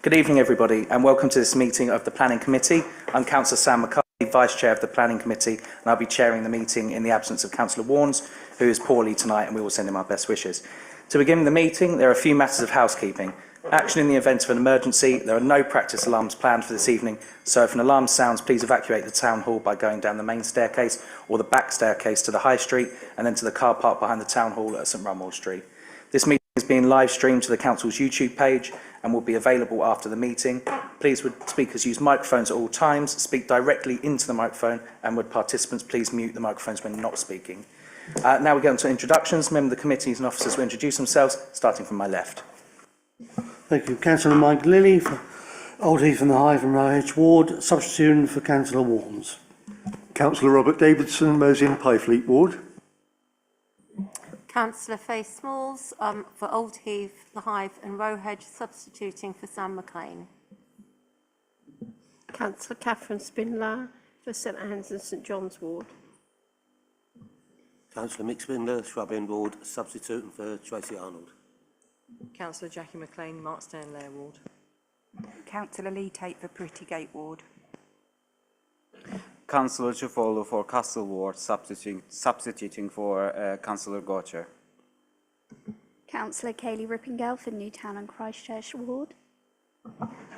Good evening, everybody, and welcome to this meeting of the Planning Committee. I'm Councillor Sam McCarthy, Vice Chair of the Planning Committee, and I'll be chairing the meeting in the absence of Councillor Warnes, who is poorly tonight, and we will send him our best wishes. To begin the meeting, there are a few matters of housekeeping. Action in the event of an emergency. There are no practice alarms planned for this evening, so if an alarm sounds, please evacuate the Town Hall by going down the main staircase or the back staircase to the High Street and then to the car park behind the Town Hall at St Rumwell Street. This meeting is being live streamed to the Council's YouTube page and will be available after the meeting. Please would speakers use microphones at all times, speak directly into the microphone, and would participants please mute the microphones when not speaking. Now we go on to introductions. Members of the committees and officers will introduce themselves, starting from my left. Thank you. Councillor Mike Lilly, for Old Heath and the Hive and Rowhedge Ward, substituting for Councillor Warnes. Councillor Robert Davidson, Mersey and Pyfleet Ward. Councillor Faith Smalls, for Old Heath, the Hive and Rowhedge, substituting for Sam McLean. Councillor Catherine Spindler, for St Anne's and St John's Ward. Councillor Mick Spindler, Shrub End Ward, substituting for Tracy Arnold. Councillor Jackie McLean, Markstone Lair Ward. Councillor Lee Tate for Prettygate Ward. Councillor Ciufolo for Castle Ward, substituting for Councillor Gotcher. Councillor Kaylee Rippingale for Newtown and Christchurch Ward.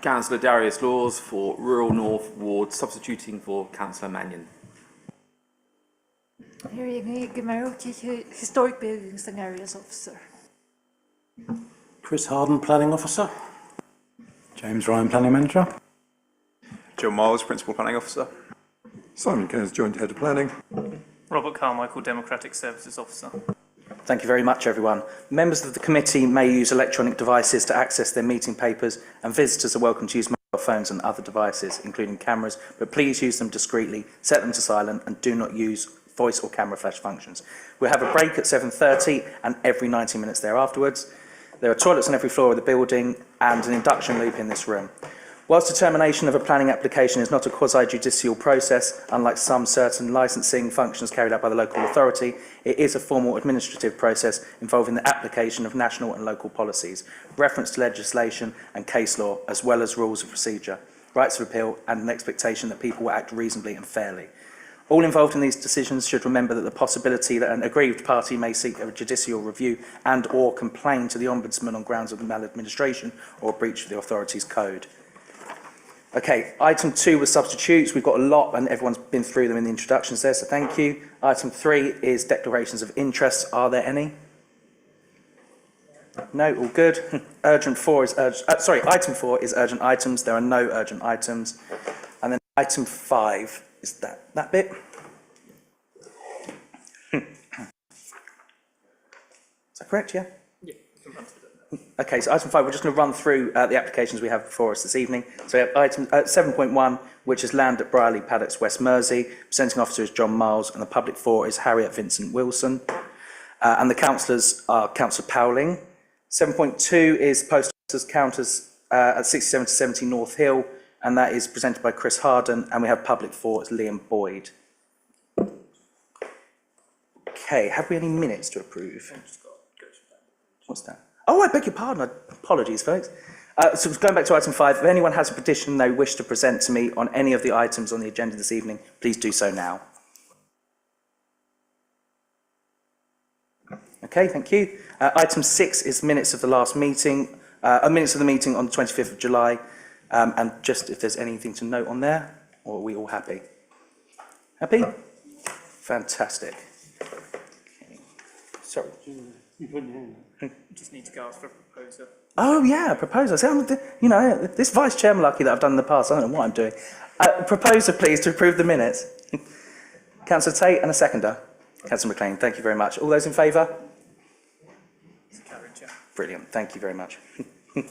Councillor Darius Laws for Rural North Ward, substituting for Councillor Mannion. Historic Buildings and Areas Officer. Chris Harden, Planning Officer. James Ryan, Planning Manager. John Miles, Principal Planning Officer. Simon Cairns, Joint Head of Planning. Robert Carmichael, Democratic Services Officer. Thank you very much, everyone. Members of the committee may use electronic devices to access their meeting papers, and visitors are welcome to use mobile phones and other devices, including cameras, but please use them discreetly, set them to silent, and do not use voice or camera flash functions. We'll have a break at 7:30 and every 90 minutes thereafterwards. There are toilets on every floor of the building and an induction loop in this room. Whilst determination of a planning application is not a quasi-judicial process, unlike some certain licensing functions carried out by the local authority, it is a formal administrative process involving the application of national and local policies, reference to legislation and case law, as well as rules of procedure, rights of appeal, and an expectation that people will act reasonably and fairly. All involved in these decisions should remember that the possibility that an aggrieved party may seek a judicial review and or complain to the Ombudsman on grounds of maladministration or breach of the authority's code. Okay, item 2 was substitutes. We've got a lot and everyone's been through them in the introductions there, so thank you. Item 3 is declarations of interest. Are there any? No, all good. Item 4 is urgent items. There are no urgent items. And then item 5 is that bit. Is that correct, yeah? Yeah. Okay, so item 5, we're just going to run through the applications we have before us this evening. So we have item 7.1, which is land at Brierley Paddocks, West Mersey. Presenting officer is John Miles, and the public for is Harriet Vincent Wilson. And the councillors are Councillor Powling. 7.2 is post officers counters at 67 to 70 North Hill, and that is presented by Chris Harden, and we have public for is Liam Boyd. Okay, have we any minutes to approve? What's that? Oh, I beg your pardon. Apologies, folks. So going back to item 5, if anyone has a petition they wish to present to me on any of the items on the agenda this evening, please do so now. Okay, thank you. Item 6 is minutes of the last meeting, minutes of the meeting on the 25th of July. And just if there's anything to note on there, or are we all happy? Happy? Fantastic. Okay. Sorry. Just need to go out for a proposer. Oh yeah, proposer. See, you know, this vice chair malarkey that I've done in the past, I don't know what I'm doing. Proposer, please, to approve the minutes. Councillor Tate and a seconder. Councillor McLean, thank you very much. All those in favour? Brilliant, thank you very much. Okay,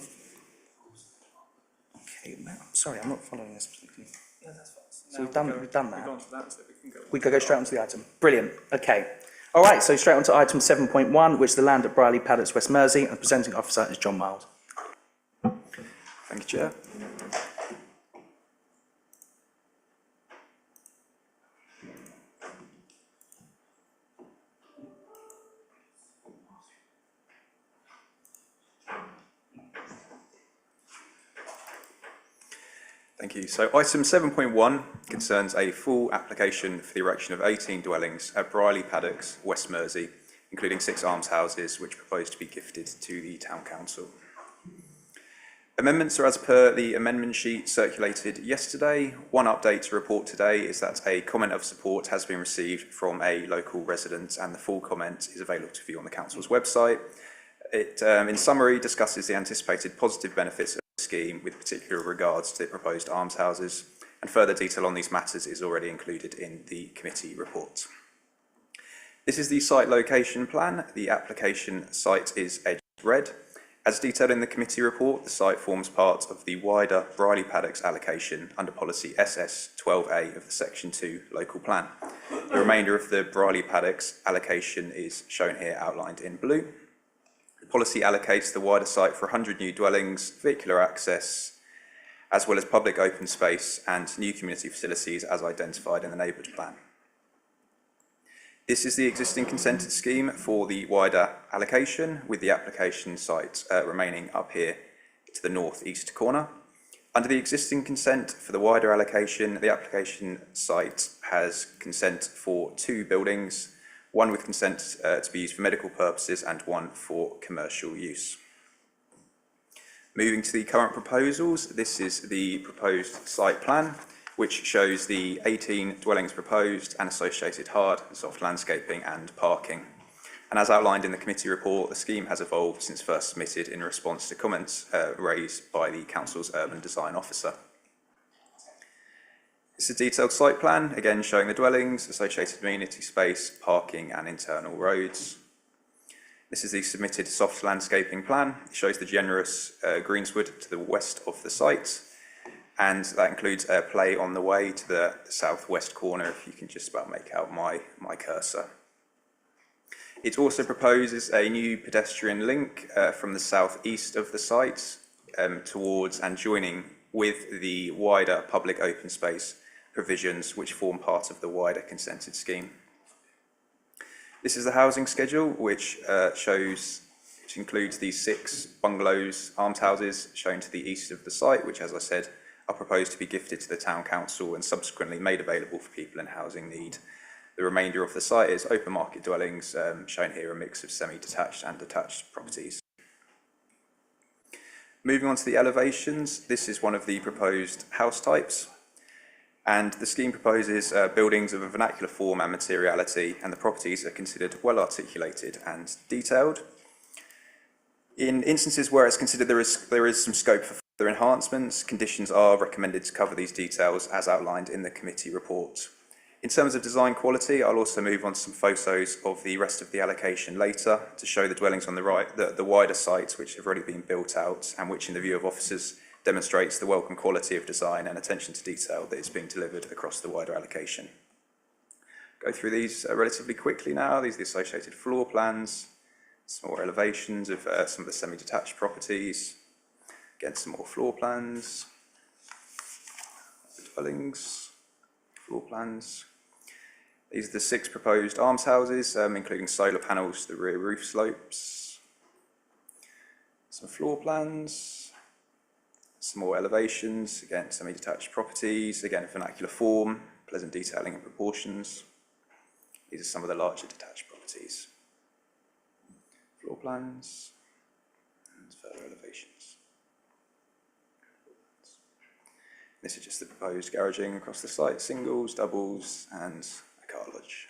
I'm sorry, I'm not following this particularly. Yeah, that's fine. So we've done that. So We can go straight onto the item. Brilliant, okay. All right, so straight on to item 7.1, which is the land at Brierley Paddocks, West Mersey, and the presenting officer is John Miles. Thank you, Chair. Thank you. So item 7.1 concerns a full application for the erection of 18 dwellings at Briley Paddocks, West Mersey, including 6 almshouses which propose to be gifted to the Town Council. Amendments are as per the amendment sheet circulated yesterday. One update to report today is that a comment of support has been received from a local resident, and the full comment is available to view on the Council's website. It, in summary, discusses the anticipated positive benefits of the scheme with particular regards to the proposed almshouses, and further detail on these matters is already included in the committee report. This is the site location plan. The application site is edged red. As detailed in the committee report, the site forms part of the wider Briley Paddocks allocation under policy SS 12A of the Section 2 local plan. The remainder of the Briley Paddocks allocation is shown here outlined in blue. The policy allocates the wider site for 100 new dwellings, vehicular access, as well as public open space and new community facilities as identified in the neighbourhood plan. This is the existing consented scheme for the wider allocation, with the application site remaining up here to the north-east corner. Under the existing consent for the wider allocation, the application site has consent for 2 buildings, one with consent to be used for medical purposes and one for commercial use. Moving to the current proposals, this is the proposed site plan, which shows the 18 dwellings proposed and associated hard and soft landscaping and parking. And as outlined in the committee report, the scheme has evolved since first submitted in response to comments raised by the Council's Urban Design Officer. It's a detailed site plan, again showing the dwellings, associated amenity space, parking and internal roads. This is the submitted soft landscaping plan. It shows the generous greenswood to the west of the site, and that includes a play on the way to the southwest corner, if you can just about make out my cursor. It also proposes a new pedestrian link from the southeast of the site towards and joining with the wider public open space provisions which form part of the wider consented scheme. This is the housing schedule, which includes these 6 bungalows, almshouses shown to the east of the site, which, as I said, are proposed to be gifted to the Town Council and subsequently made available for people in housing need. The remainder of the site is open market dwellings, shown here a mix of semi-detached and detached properties. Moving on to the elevations, this is one of the proposed house types, and the scheme proposes buildings of a vernacular form and materiality, and the properties are considered well articulated and detailed. In instances where it's considered there is some scope for further enhancements, conditions are recommended to cover these details as outlined in the committee report. In terms of design quality, I'll also move on to some photos of the rest of the allocation later to show the dwellings on the right, the wider sites which have already been built out and which in the view of officers demonstrates the welcome quality of design and attention to detail that is being delivered across the wider allocation. Go through these relatively quickly now. These are the associated floor plans, some more elevations of some of the semi-detached properties. Again, some more floor plans, dwellings, floor plans. These are the 6 proposed almshouses, including solar panels to the rear roof slopes. Some floor plans, some more elevations, again, semi-detached properties, again, vernacular form, pleasant detailing and proportions. These are some of the larger detached properties. Floor plans and further elevations. This is just the proposed garaging across the site, singles, doubles and a car lodge.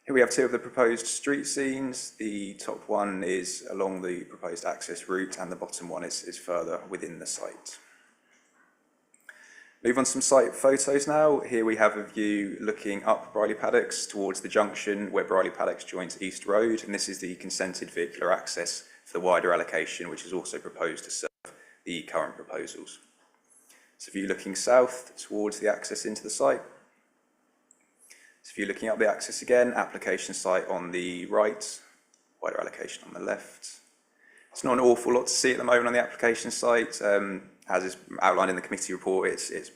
Here we have 2 of the proposed street scenes. The top one is along the proposed access route and the bottom one is further within the site. Move on to some site photos now. Here we have a view looking up Briley Paddocks towards the junction where Briley Paddocks joins East Road, and this is the consented vehicular access for the wider allocation, which is also proposed to serve the current proposals. So view looking south towards the access into the site. So view looking up the access again, application site on the right, wider allocation on the left. It's not an awful lot to see at the moment on the application site. As is outlined in the committee report, it's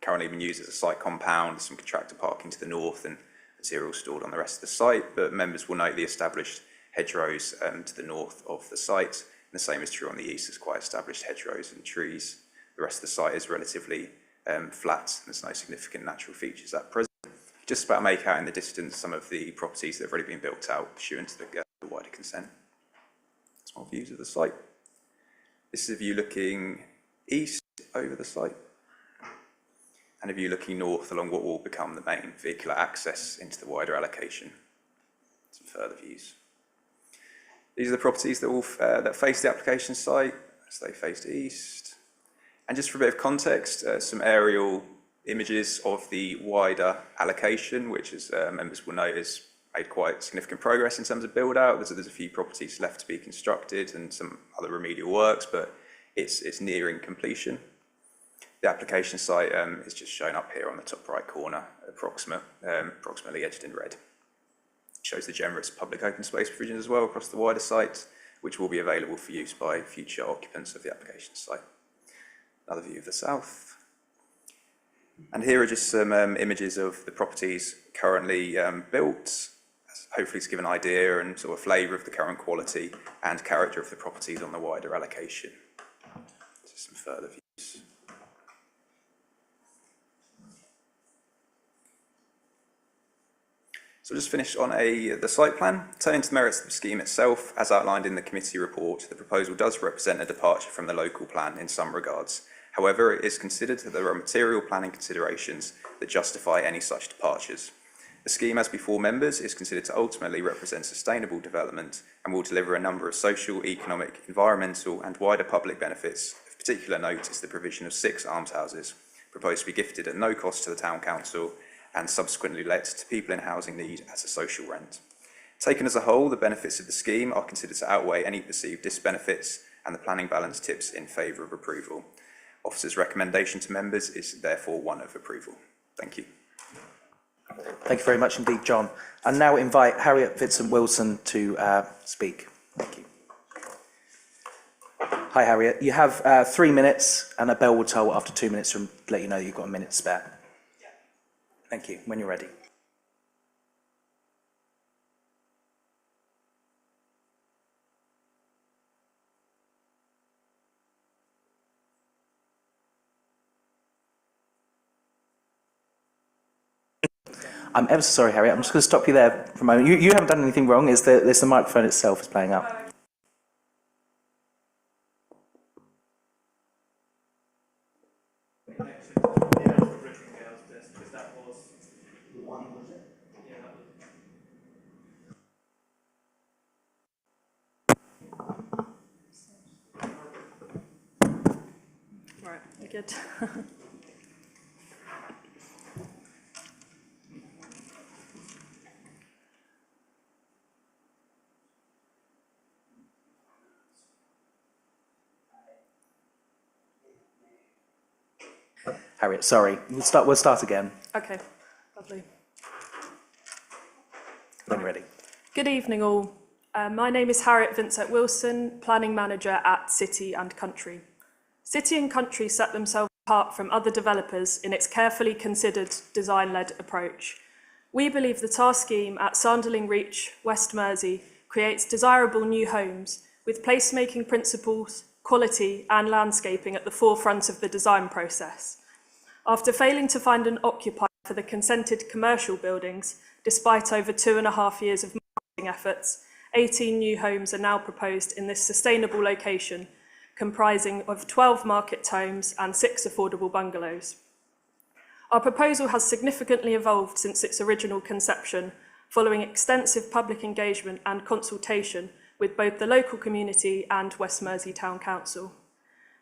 currently been used as a site compound, some contractor parking to the north and material stored on the rest of the site, but members will note the established hedgerows to the north of the site. And the same is true on the east, there's quite established hedgerows and trees The rest of the site is relatively flat. There's no significant natural features at present. Just about make out in the distance some of the properties that have already been built out pursuant to the wider consent. Small views of the site. This is a view looking east over the site, and a view looking north along what will become the main vehicular access into the wider allocation. Some further views. These are the properties that will that face the application site as they face east. And just for a bit of context, some aerial images of the wider allocation, which, as members will note, has made quite significant progress in terms of build out. There's a few properties left to be constructed and some other remedial works, but it's nearing completion. The application site is just shown up here on the top right corner, approximately edged in red. It shows the generous public open space provisions as well across the wider site, which will be available for use by future occupants of the application site. Another view of the south. And here are just some images of the properties currently built, hopefully to give an idea and sort of flavour of the current quality and character of the properties on the wider allocation. Just some further views. So just finished on the site plan. Turning to the merits of the scheme itself, as outlined in the committee report, the proposal does represent a departure from the local plan in some regards. However, it is considered that there are material planning considerations that justify any such departures. The scheme, as before members, is considered to ultimately represent sustainable development and will deliver a number of social, economic, environmental and wider public benefits. Of particular note is the provision of 6 almshouses, proposed to be gifted at no cost to the Town Council and subsequently let to people in housing need at a social rent. Taken as a whole, the benefits of the scheme are considered to outweigh any perceived disbenefits, and the planning balance tips in favour of approval. Officer's recommendation to members is therefore one of approval. Thank you. Thank you very much indeed, John. I now invite Harriet Vincent-Wilson to speak. Thank you. Hi, Harriet. You have 3 minutes, and a bell will toll after 2 minutes to let you know you've got a minute spare. Thank you. When you're ready. I'm ever so sorry, Harriet. I'm just going to stop you there for a moment. You haven't done anything wrong. It's the microphone itself is playing up. Right, you're good. Harriet, sorry. We'll start again. Okay, lovely. When you're ready. Good evening all. My name is Harriet Vincent-Wilson, Planning Manager at City and Country. City and Country set themselves apart from other developers in its carefully considered design-led approach. We believe that our scheme at Sanderling Reach, West Mersey, creates desirable new homes with placemaking principles, quality and landscaping at the forefront of the design process. After failing to find an occupier for the consented commercial buildings, despite over 2.5 years of marketing efforts, 18 new homes are now proposed in this sustainable location, comprising of 12 market homes and 6 affordable bungalows. Our proposal has significantly evolved since its original conception, following extensive public engagement and consultation with both the local community and West Mersey Town Council.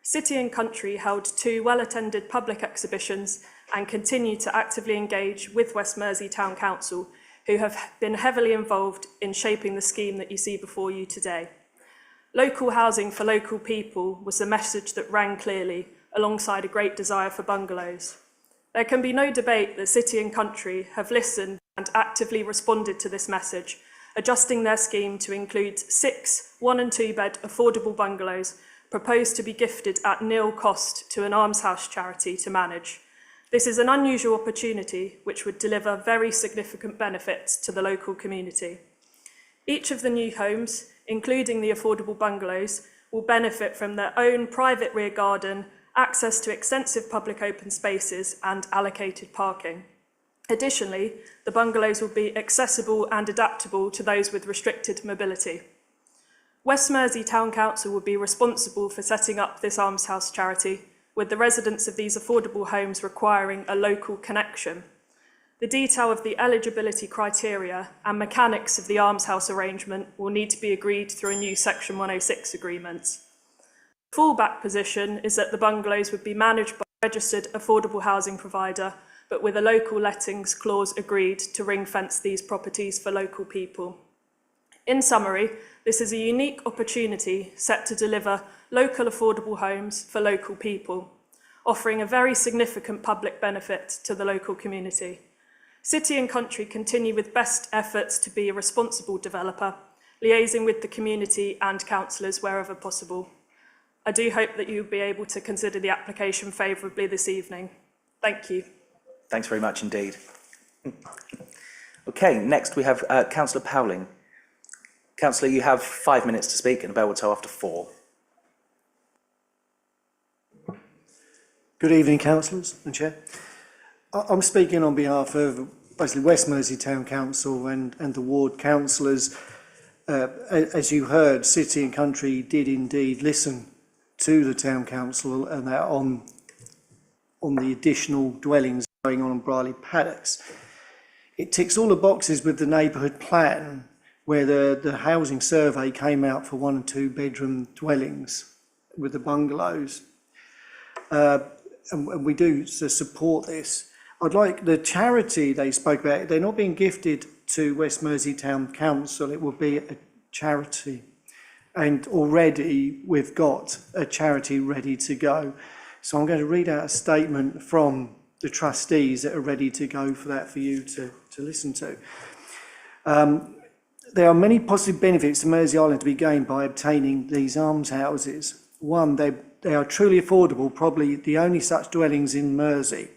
City and Country held 2 well-attended public exhibitions and continue to actively engage with West Mersey Town Council, who have been heavily involved in shaping the scheme that you see before you today. Local housing for local people was the message that rang clearly, alongside a great desire for bungalows. There can be no debate that City and Country have listened and actively responded to this message, adjusting their scheme to include 6 1- and 2-bed affordable bungalows proposed to be gifted at nil cost to an almshouse charity to manage. This is an unusual opportunity which would deliver very significant benefits to the local community. Each of the new homes, including the affordable bungalows, will benefit from their own private rear garden access to extensive public open spaces and allocated parking. Additionally, the bungalows will be accessible and adaptable to those with restricted mobility. West Mersey Town Council will be responsible for setting up this almshouse charity, with the residents of these affordable homes requiring a local connection. The detail of the eligibility criteria and mechanics of the almshouse arrangement will need to be agreed through a new Section 106 agreement. The fallback position is that the bungalows would be managed by a registered affordable housing provider, but with a local lettings clause agreed to ring-fence these properties for local people. In summary, this is a unique opportunity set to deliver local affordable homes for local people, offering a very significant public benefit to the local community. City and Country continue with best efforts to be a responsible developer, liaising with the community and councillors wherever possible. I do hope that you'll be able to consider the application favourably this evening. Thank you. Thanks very much indeed. Okay, next we have Councillor Powling. Councillor, you have 5 minutes to speak and a bell will toll after 4. Good evening, councillors and Chair. I'm speaking on behalf of basically West Mersey Town Council and the ward councillors. As you heard, City and Country did indeed listen to the Town Council and that on the additional dwellings going on Brierley Paddocks. It ticks all the boxes with the neighbourhood plan, where the housing survey came out for 1 and 2 bedroom dwellings with the bungalows. And we do support this. I'd like the charity they spoke about, they're not being gifted to West Mersey Town Council, it will be a charity. And already we've got a charity ready to go. So I'm going to read out a statement from the trustees that are ready to go for that for you to listen to. There are many positive benefits to Mersey Island to be gained by obtaining these almshouses. One, they are truly affordable, probably the only such dwellings in Mersey.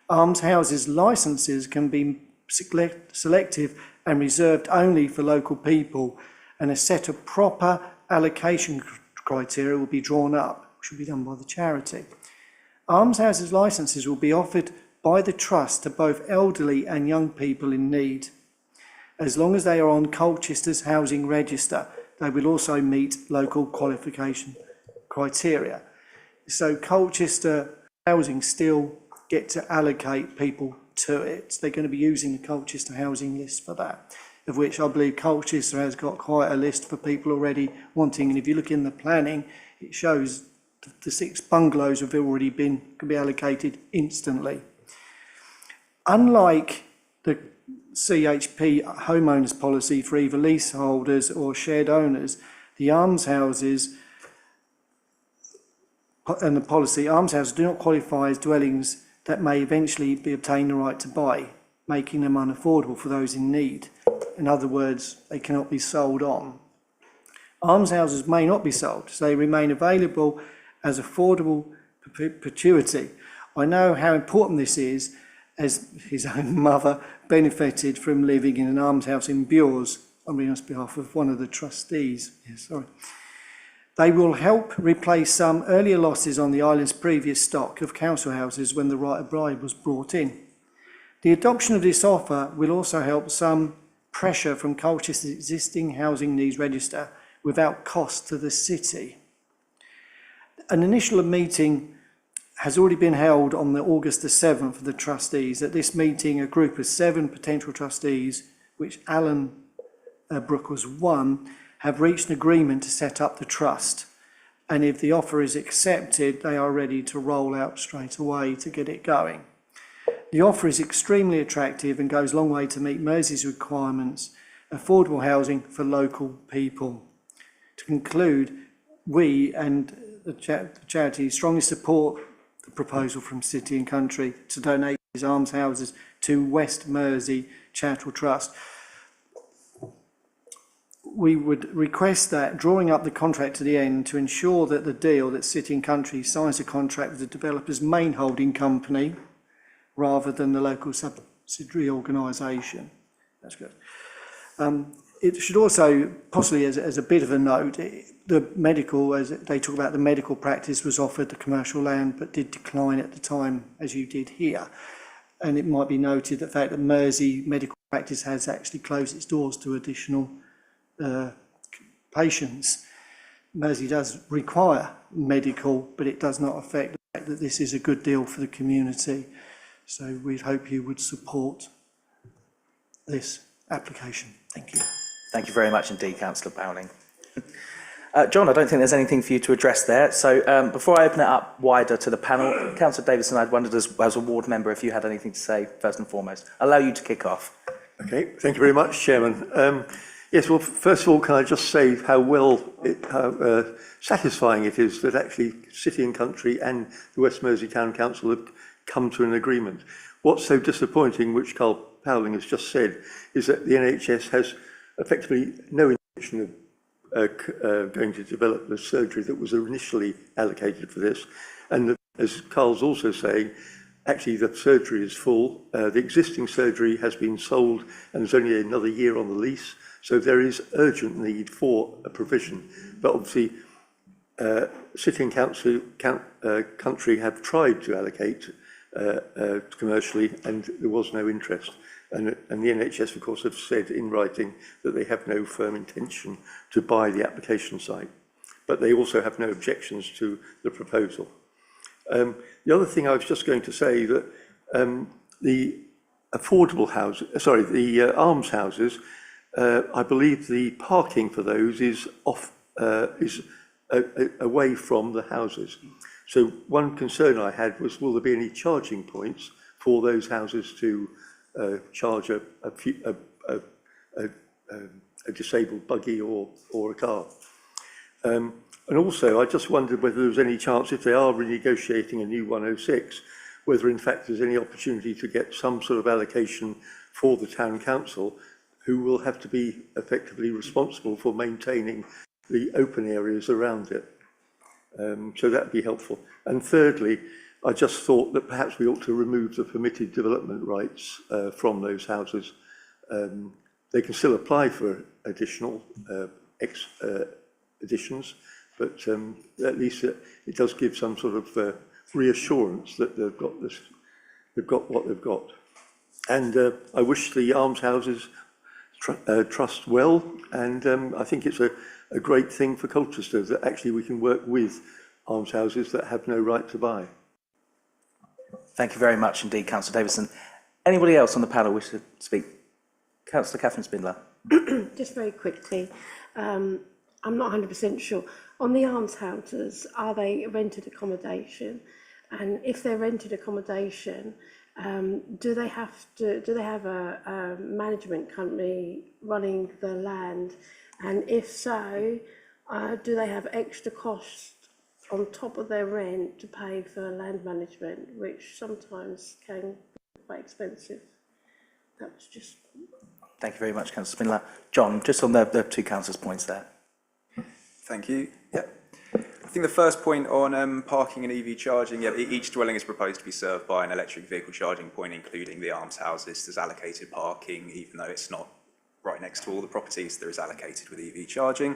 Almshouses licences can be selective and reserved only for local people, and a set of proper allocation criteria will be drawn up, which will be done by the charity. Almshouses licences will be offered by the trust to both elderly and young people in need. As long as they are on Colchester's housing register, they will also meet local qualification criteria. So Colchester Housing still get to allocate people to it. They're going to be using the Colchester housing list for that, of which I believe Colchester has got quite a list for people already wanting. And if you look in the planning, it shows the 6 bungalows have already can be allocated instantly. Unlike the CHP homeowners policy for either leaseholders or shared owners, the almshouses and the policy, almshouses do not qualify as dwellings that may eventually be obtained the right to buy, making them unaffordable for those in need. In other words, they cannot be sold on. Almshouses may not be sold, so they remain available as affordable perpetuity. I know how important this is, as his own mother benefited from living in an almshouse in Bures. I'm reading on behalf of one of the trustees. They will help replace some earlier losses on the island's previous stock of council houses when the right of bribe was brought in. The adoption of this offer will also help some pressure from Colchester's existing housing needs register without cost to the city. An initial meeting has already been held on August the 7th for the trustees. At this meeting, a group of 7 potential trustees, which Alan Brooke was one, have reached an agreement to set up the trust. And if the offer is accepted, they are ready to roll out straight away to get it going. The offer is extremely attractive and goes a long way to meet Mersey's requirements, affordable housing for local people. To conclude, we and the charity strongly support the proposal from City and Country to donate these almshouses to West Mersey Charitable Trust. We would request that, drawing up the contract to the end, to ensure that the deal that City and Country signs a contract with the developer's main holding company rather than the local subsidiary organisation. That's good. it should also, possibly as a bit of a note, the medical, as they talk about, the medical practice was offered the commercial land but did decline at the time, as you did here. And it might be noted the fact that Mersey medical practice has actually closed its doors to additional patients. Mersey does require medical, but it does not affect the fact that this is a good deal for the community. So we'd hope you would support this application. Thank you. Thank you very much indeed, Councillor Bowling. John, I don't think there's anything for you to address there. So before I open it up wider to the panel, Councillor Davidson, I'd wondered as a ward member if you had anything to say first and foremost. I'll allow you to kick off. Okay, thank you very much, Chairman. Yes, well, first of all, can I just say how satisfying it is that actually City and Country and the West Mersey Town Council have come to an agreement. What's so disappointing, which Carl Powling has just said, is that the NHS has effectively no intention of going to develop the surgery that was initially allocated for this. And as Carl's also saying, actually the surgery is full. The existing surgery has been sold and there's only another year on the lease. So there is urgent need for a provision. But obviously, City and Country have tried to allocate commercially and there was no interest. And the NHS, of course, have said in writing that they have no firm intention to buy the application site, but they also have no objections to the proposal. The other thing I was just going to say that the affordable houses, the almshouses, I believe the parking for those is away from the houses. So one concern I had was, will there be any charging points for those houses to charge a disabled buggy or a car? And also, I just wondered whether there was any chance, if they are renegotiating a new 106, whether in fact there's any opportunity to get some sort of allocation for the town council, who will have to be effectively responsible for maintaining the open areas around it. So that'd be helpful. And thirdly, I just thought that perhaps we ought to remove the permitted development rights from those houses. They can still apply for additional additions, but at least it does give some sort of reassurance that they've got what they've got. And I wish the almshouses trust well, and I think it's a great thing for Colchester that actually we can work with almshouses that have no right to buy. Thank you very much indeed, Councillor Davison. Anybody else on the panel wish to speak? Councillor Catherine Spindler. Just very quickly, I'm not 100% sure. On the almshouses, are they rented accommodation? And if they're rented accommodation, do they have a management company running the land? And if so, do they have extra costs on top of their rent to pay for land management, which sometimes can be quite expensive? That was just... Thank you very much, Councillor Spindler. John, just on the two councillors' points there. Thank you. Yeah. I think the first point on parking and EV charging, yeah, each dwelling is proposed to be served by an electric vehicle charging point, including the almshouses. There's allocated parking, even though it's not right next to all the properties, there is allocated with EV charging.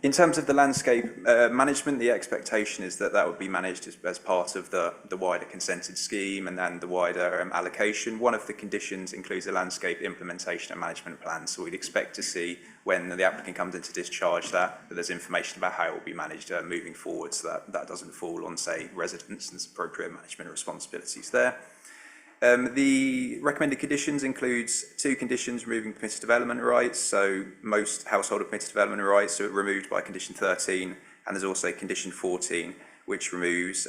In terms of the landscape management, the expectation is that that would be managed as part of the wider consented scheme and then the wider allocation. One of the conditions includes a landscape implementation and management plan, so we'd expect to see when the applicant comes in to discharge that there's information about how it will be managed moving forward, so that doesn't fall on, say, residents, and there's appropriate management responsibilities there. The recommended conditions includes two conditions: removing permitted development rights, so most household permitted development rights are removed by condition 13, and there's also condition 14, which removes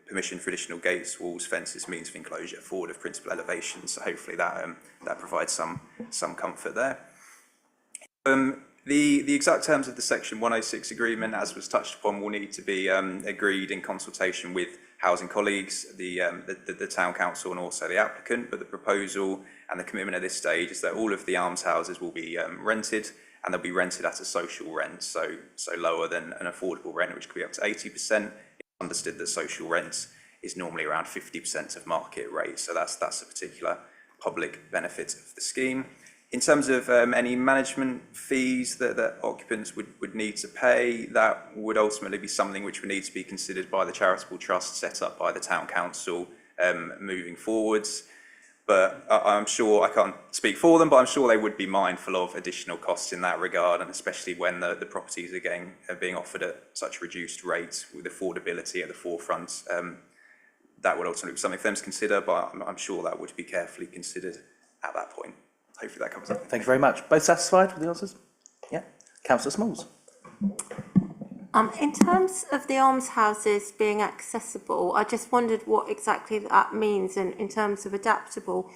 permission for additional gates, walls, fences, means of enclosure forward of principal elevation. So hopefully that provides some comfort there. The exact terms of the Section 106 agreement, as was touched upon, will need to be agreed in consultation with housing colleagues, the town council and also the applicant, but the proposal and the commitment at this stage is that all of the almshouses will be rented, and they'll be rented at a social rent, so lower than an affordable rent, which could be up to 80%. It's understood that social rent is normally around 50% of market rate, so that's a particular public benefit of the scheme. In terms of any management fees that occupants would need to pay, that would ultimately be something which would need to be considered by the charitable trust set up by the town council moving forwards. But I'm sure, I can't speak for them, but I'm sure they would be mindful of additional costs in that regard, and especially when the properties are being offered at such reduced rates with affordability at the forefront. That would ultimately be something for them to consider, but I'm sure that would be carefully considered at that point. Hopefully that covers it. Thank you very much. Both satisfied with the answers? Yeah. Councillor Smalls. In terms of the almshouses being accessible, I just wondered what exactly that means in terms of adaptable,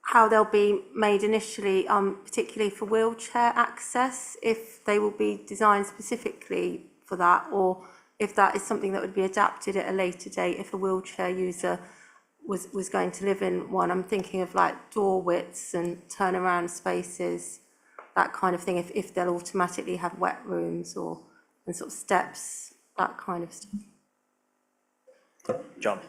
how they'll be made initially, particularly for wheelchair access, if they will be designed specifically for that, or if that is something that would be adapted at a later date if a wheelchair user was going to live in one. I'm thinking of like door widths and turnaround spaces, that kind of thing, if they'll automatically have wet rooms and sort of steps, that kind of stuff. John.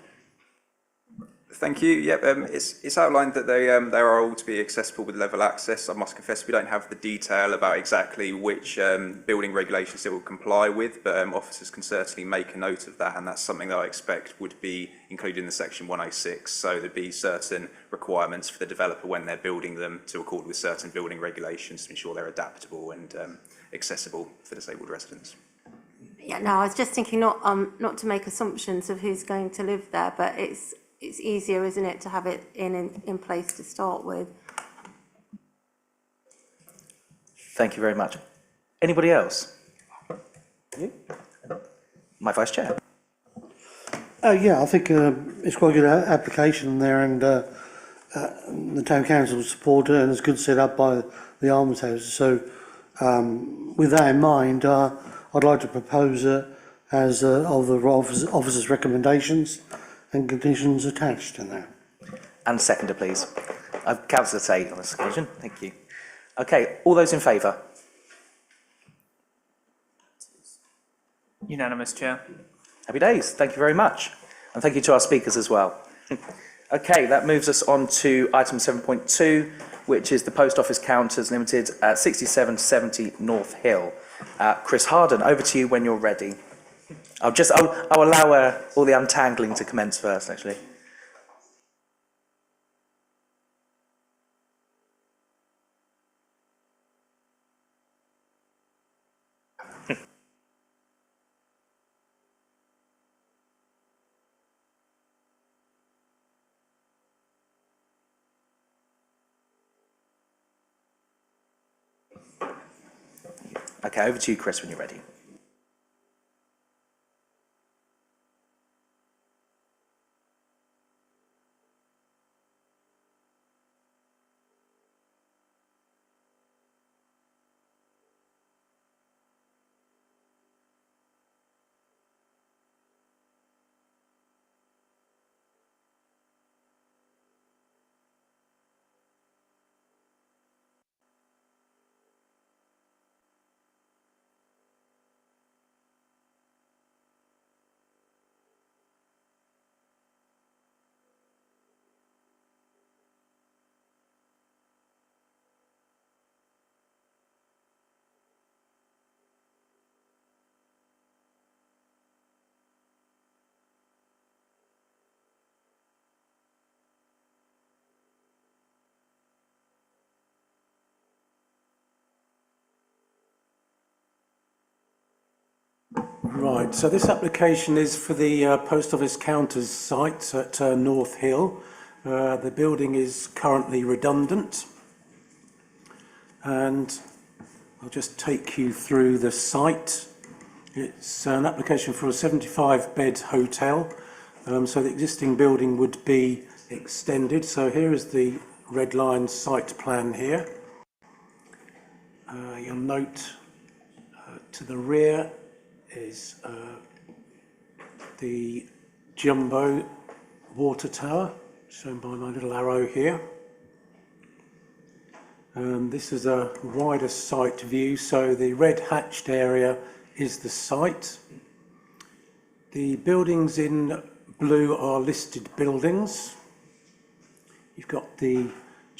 Thank you. Yep, it's outlined that they are all to be accessible with level access. I must confess we don't have the detail about exactly which building regulations it will comply with, but officers can certainly make a note of that, and that's something that I expect would be included in the section 106. So there'd be certain requirements for the developer when they're building them to accord with certain building regulations to ensure they're adaptable and accessible for disabled residents. Yeah, no, I was just thinking not to make assumptions of who's going to live there, but it's easier, isn't it, to have it in place to start with. Thank you very much. Anybody else? You? My Vice Chair. Yeah, I think it's quite a good application there, and the Town Council support it, and it's good set up by the almshouses. So with that in mind, I'd like to propose it as of the officer's recommendations and conditions attached to that. And seconder, please. Councillor Tate on this occasion. Thank you. Okay, all those in favour? Unanimous, Chair. Happy days. Thank you very much. And thank you to our speakers as well. Okay, that moves us on to item 7.2, which is the Post Office Counters Limited at 6770 North Hill. Chris Harden, over to you when you're ready. I'll allow all the untangling to commence first, actually. Okay, over to you, Chris, when you're ready. Right, so this application is for the Post Office Counters site at North Hill. The building is currently redundant, and I'll just take you through the site. It's an application for a 75-bed hotel, so the existing building would be extended. So here is the red line site plan here. You'll note to the rear is the jumbo water tower, shown by my little arrow here. This is a wider site view, so the red hatched area is the site. The buildings in blue are listed buildings. You've got the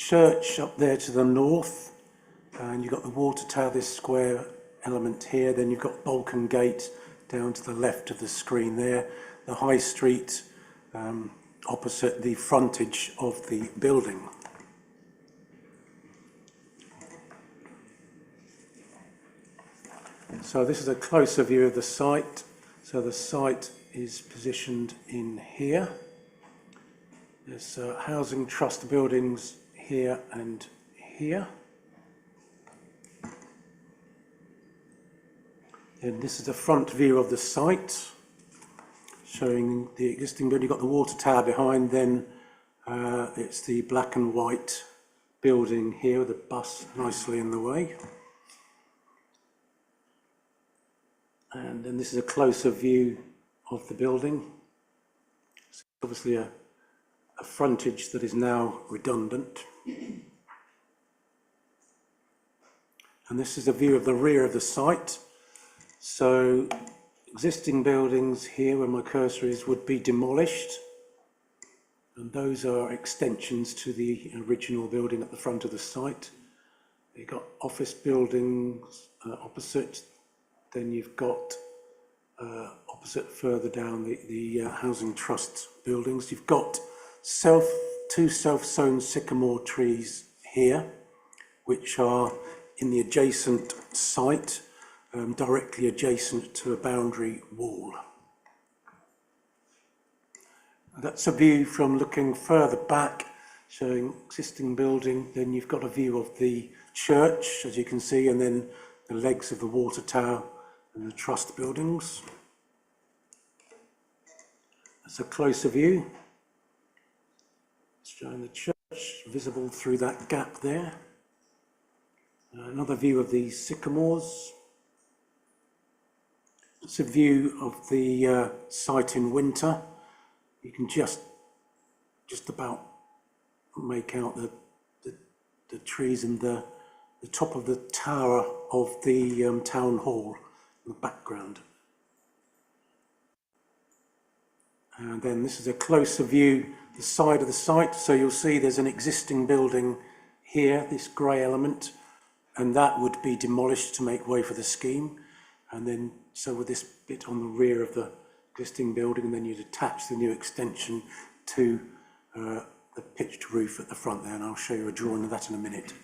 church up there to the north, and you've got the water tower, this square element here. Then you've got Balkan Gate down to the left of the screen there, the High Street opposite the frontage of the building. So this is a closer view of the site. So the site is positioned in here. There's housing trust buildings here and here. And this is the front view of the site, showing the existing building. You've got the water tower behind, then it's the black and white building here with the bus nicely in the way. And then this is a closer view of the building. It's obviously a frontage that is now redundant. And this is a view of the rear of the site. So existing buildings here where my cursor is would be demolished, and those are extensions to the original building at the front of the site. You've got office buildings opposite, then you've got opposite further down the housing trust buildings. You've got two self-sown sycamore trees here, which are in the adjacent site, directly adjacent to a boundary wall. That's a view from looking further back, showing existing building. Then you've got a view of the church, as you can see, and then the legs of the water tower and the trust buildings. That's a closer view, showing the church visible through that gap there. Another view of the sycamores. It's a view of the site in winter. You can just about make out the trees and the top of the tower of the town hall in the background. And then this is a closer view, the side of the site. So you'll see there's an existing building here, this grey element, and that would be demolished to make way for the scheme. And then, so with this bit on the rear of the existing building, and then you'd attach the new extension to the pitched roof at the front there, and I'll show you a drawing of that in a minute.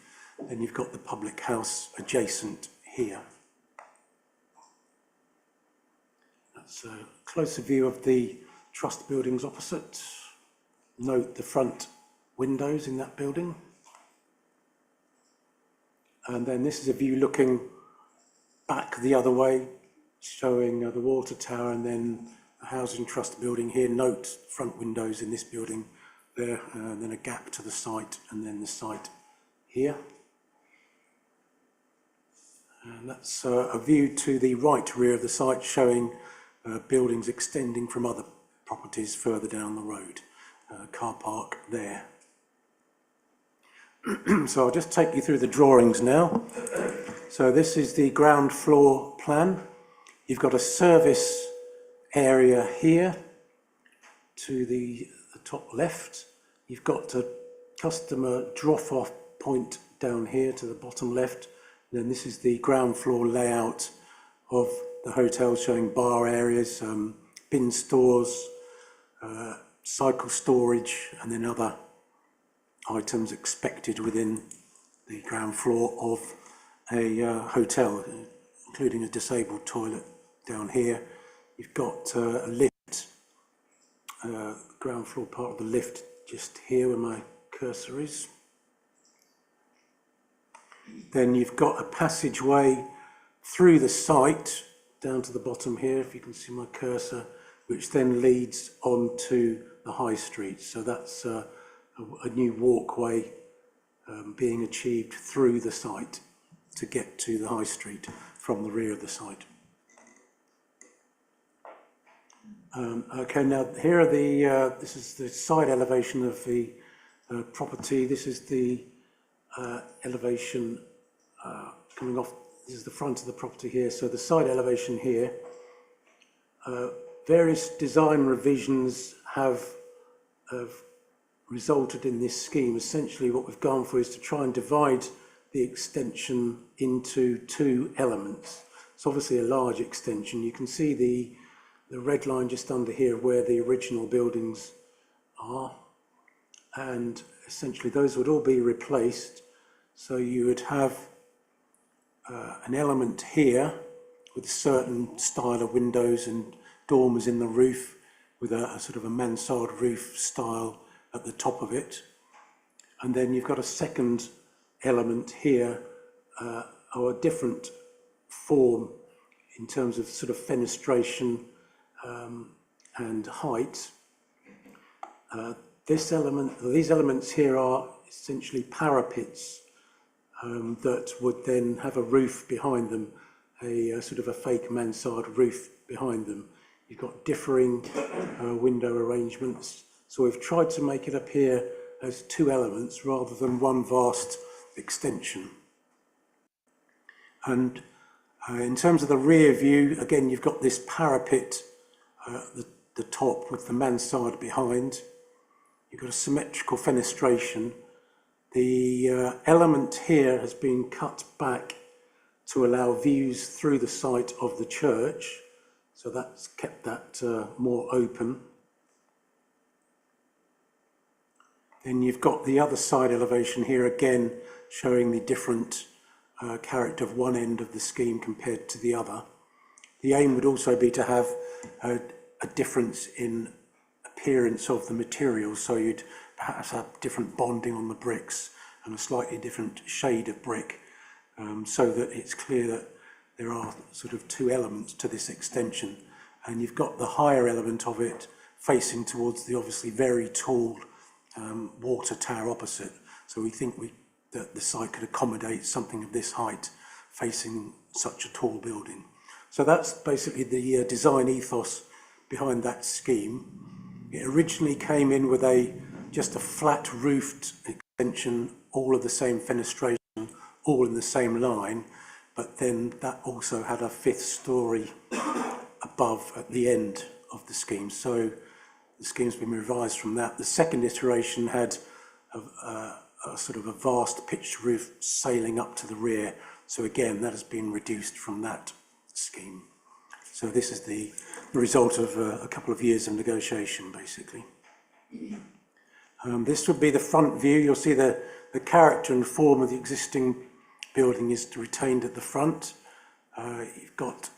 Then you've got the public house adjacent here. That's a closer view of the trust buildings opposite. Note the front windows in that building. And then this is a view looking back the other way, showing the water tower and then the housing trust building here. Note front windows in this building there, and then a gap to the site, and then the site here. And that's a view to the right rear of the site, showing buildings extending from other properties further down the road. Car park there. So I'll just take you through the drawings now. So this is the ground floor plan. You've got a service area here to the top left. You've got a customer drop-off point down here to the bottom left. Then this is the ground floor layout of the hotel, showing bar areas, bin stores, cycle storage, and then other items expected within the ground floor of a hotel, including a disabled toilet down here. You've got a lift, ground floor part of the lift just here where my cursor is. Then you've got a passageway through the site down to the bottom here, if you can see my cursor, which then leads onto the high street. So that's a new walkway being achieved through the site to get to the high street from the rear of the site. Okay, now here are the, this is the side elevation of the property. This is the elevation coming off, this is the front of the property here. So the side elevation here, various design revisions have resulted in this scheme. Essentially what we've gone for is to try and divide the extension into two elements. It's obviously a large extension. You can see the red line just under here where the original buildings are, and essentially those would all be replaced. So you would have an element here with a certain style of windows and dormers in the roof, with a sort of a mansard roof style at the top of it. And then you've got a second element here, or a different form in terms of sort of fenestration and height. These elements here are essentially parapets that would then have a roof behind them, a sort of a fake mansard roof behind them. You've got differing window arrangements. So we've tried to make it appear as two elements rather than one vast extension. And in terms of the rear view, again, you've got this parapet at the top with the mansard behind. You've got a symmetrical fenestration. The element here has been cut back to allow views through the site of the church. So that's kept that more open. Then you've got the other side elevation here again, showing the different character of one end of the scheme compared to the other. The aim would also be to have a difference in appearance of the materials, so you'd perhaps have different bonding on the bricks and a slightly different shade of brick, so that it's clear that there are sort of two elements to this extension. And you've got the higher element of it facing towards the obviously very tall water tower opposite. So we think that the site could accommodate something of this height facing such a tall building. So that's basically the design ethos behind that scheme. It originally came in with just a flat roofed extension, all of the same fenestration, all in the same line, but then that also had a fifth story above at the end of the scheme. So the scheme's been revised from that. The second iteration had a sort of a vast pitched roof sailing up to the rear. So again, that has been reduced from that scheme. So this is the result of a couple of years of negotiation, basically. This would be the front view. You'll see the character and form of the existing building is retained at the front. You've got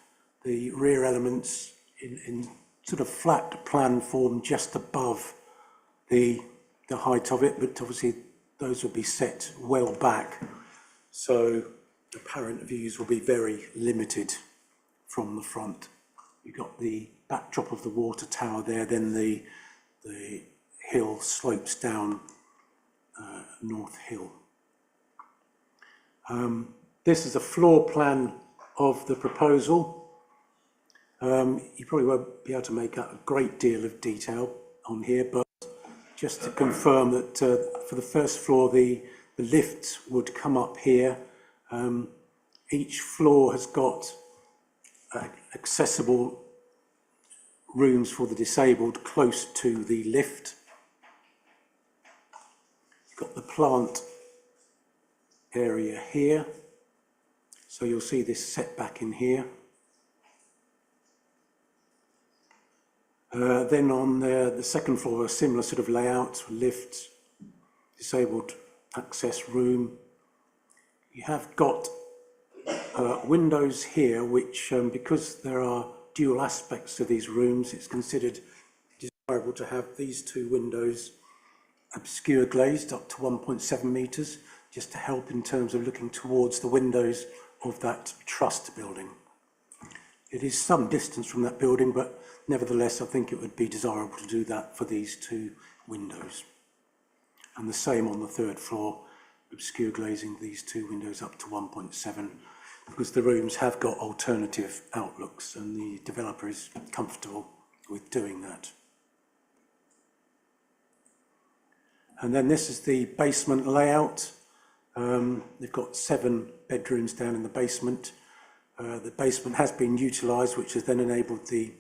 the rear elements in sort of flat plan form just above the height of it, but obviously those will be set well back, so apparent views will be very limited from the front. You've got the backdrop of the water tower there, then the hill slopes down North Hill. This is a floor plan of the proposal. You probably won't be able to make out a great deal of detail on here, but just to confirm that for the first floor, the lifts would come up here. Each floor has got accessible rooms for the disabled close to the lift. You've got the plant area here, so you'll see this setback in here. Then on the second floor, a similar sort of layout, lift, disabled access room. You have got windows here, which because there are dual aspects to these rooms, it's considered desirable to have these two windows obscure glazed up to 1.7 metres, just to help in terms of looking towards the windows of that trust building. It is some distance from that building, but nevertheless, I think it would be desirable to do that for these two windows. And the same on the third floor, obscure glazing these two windows up to 1.7, because the rooms have got alternative outlooks and the developer is comfortable with doing that. And then this is the basement layout. They've got 7 bedrooms down in the basement. The basement has been utilised, which has then enabled the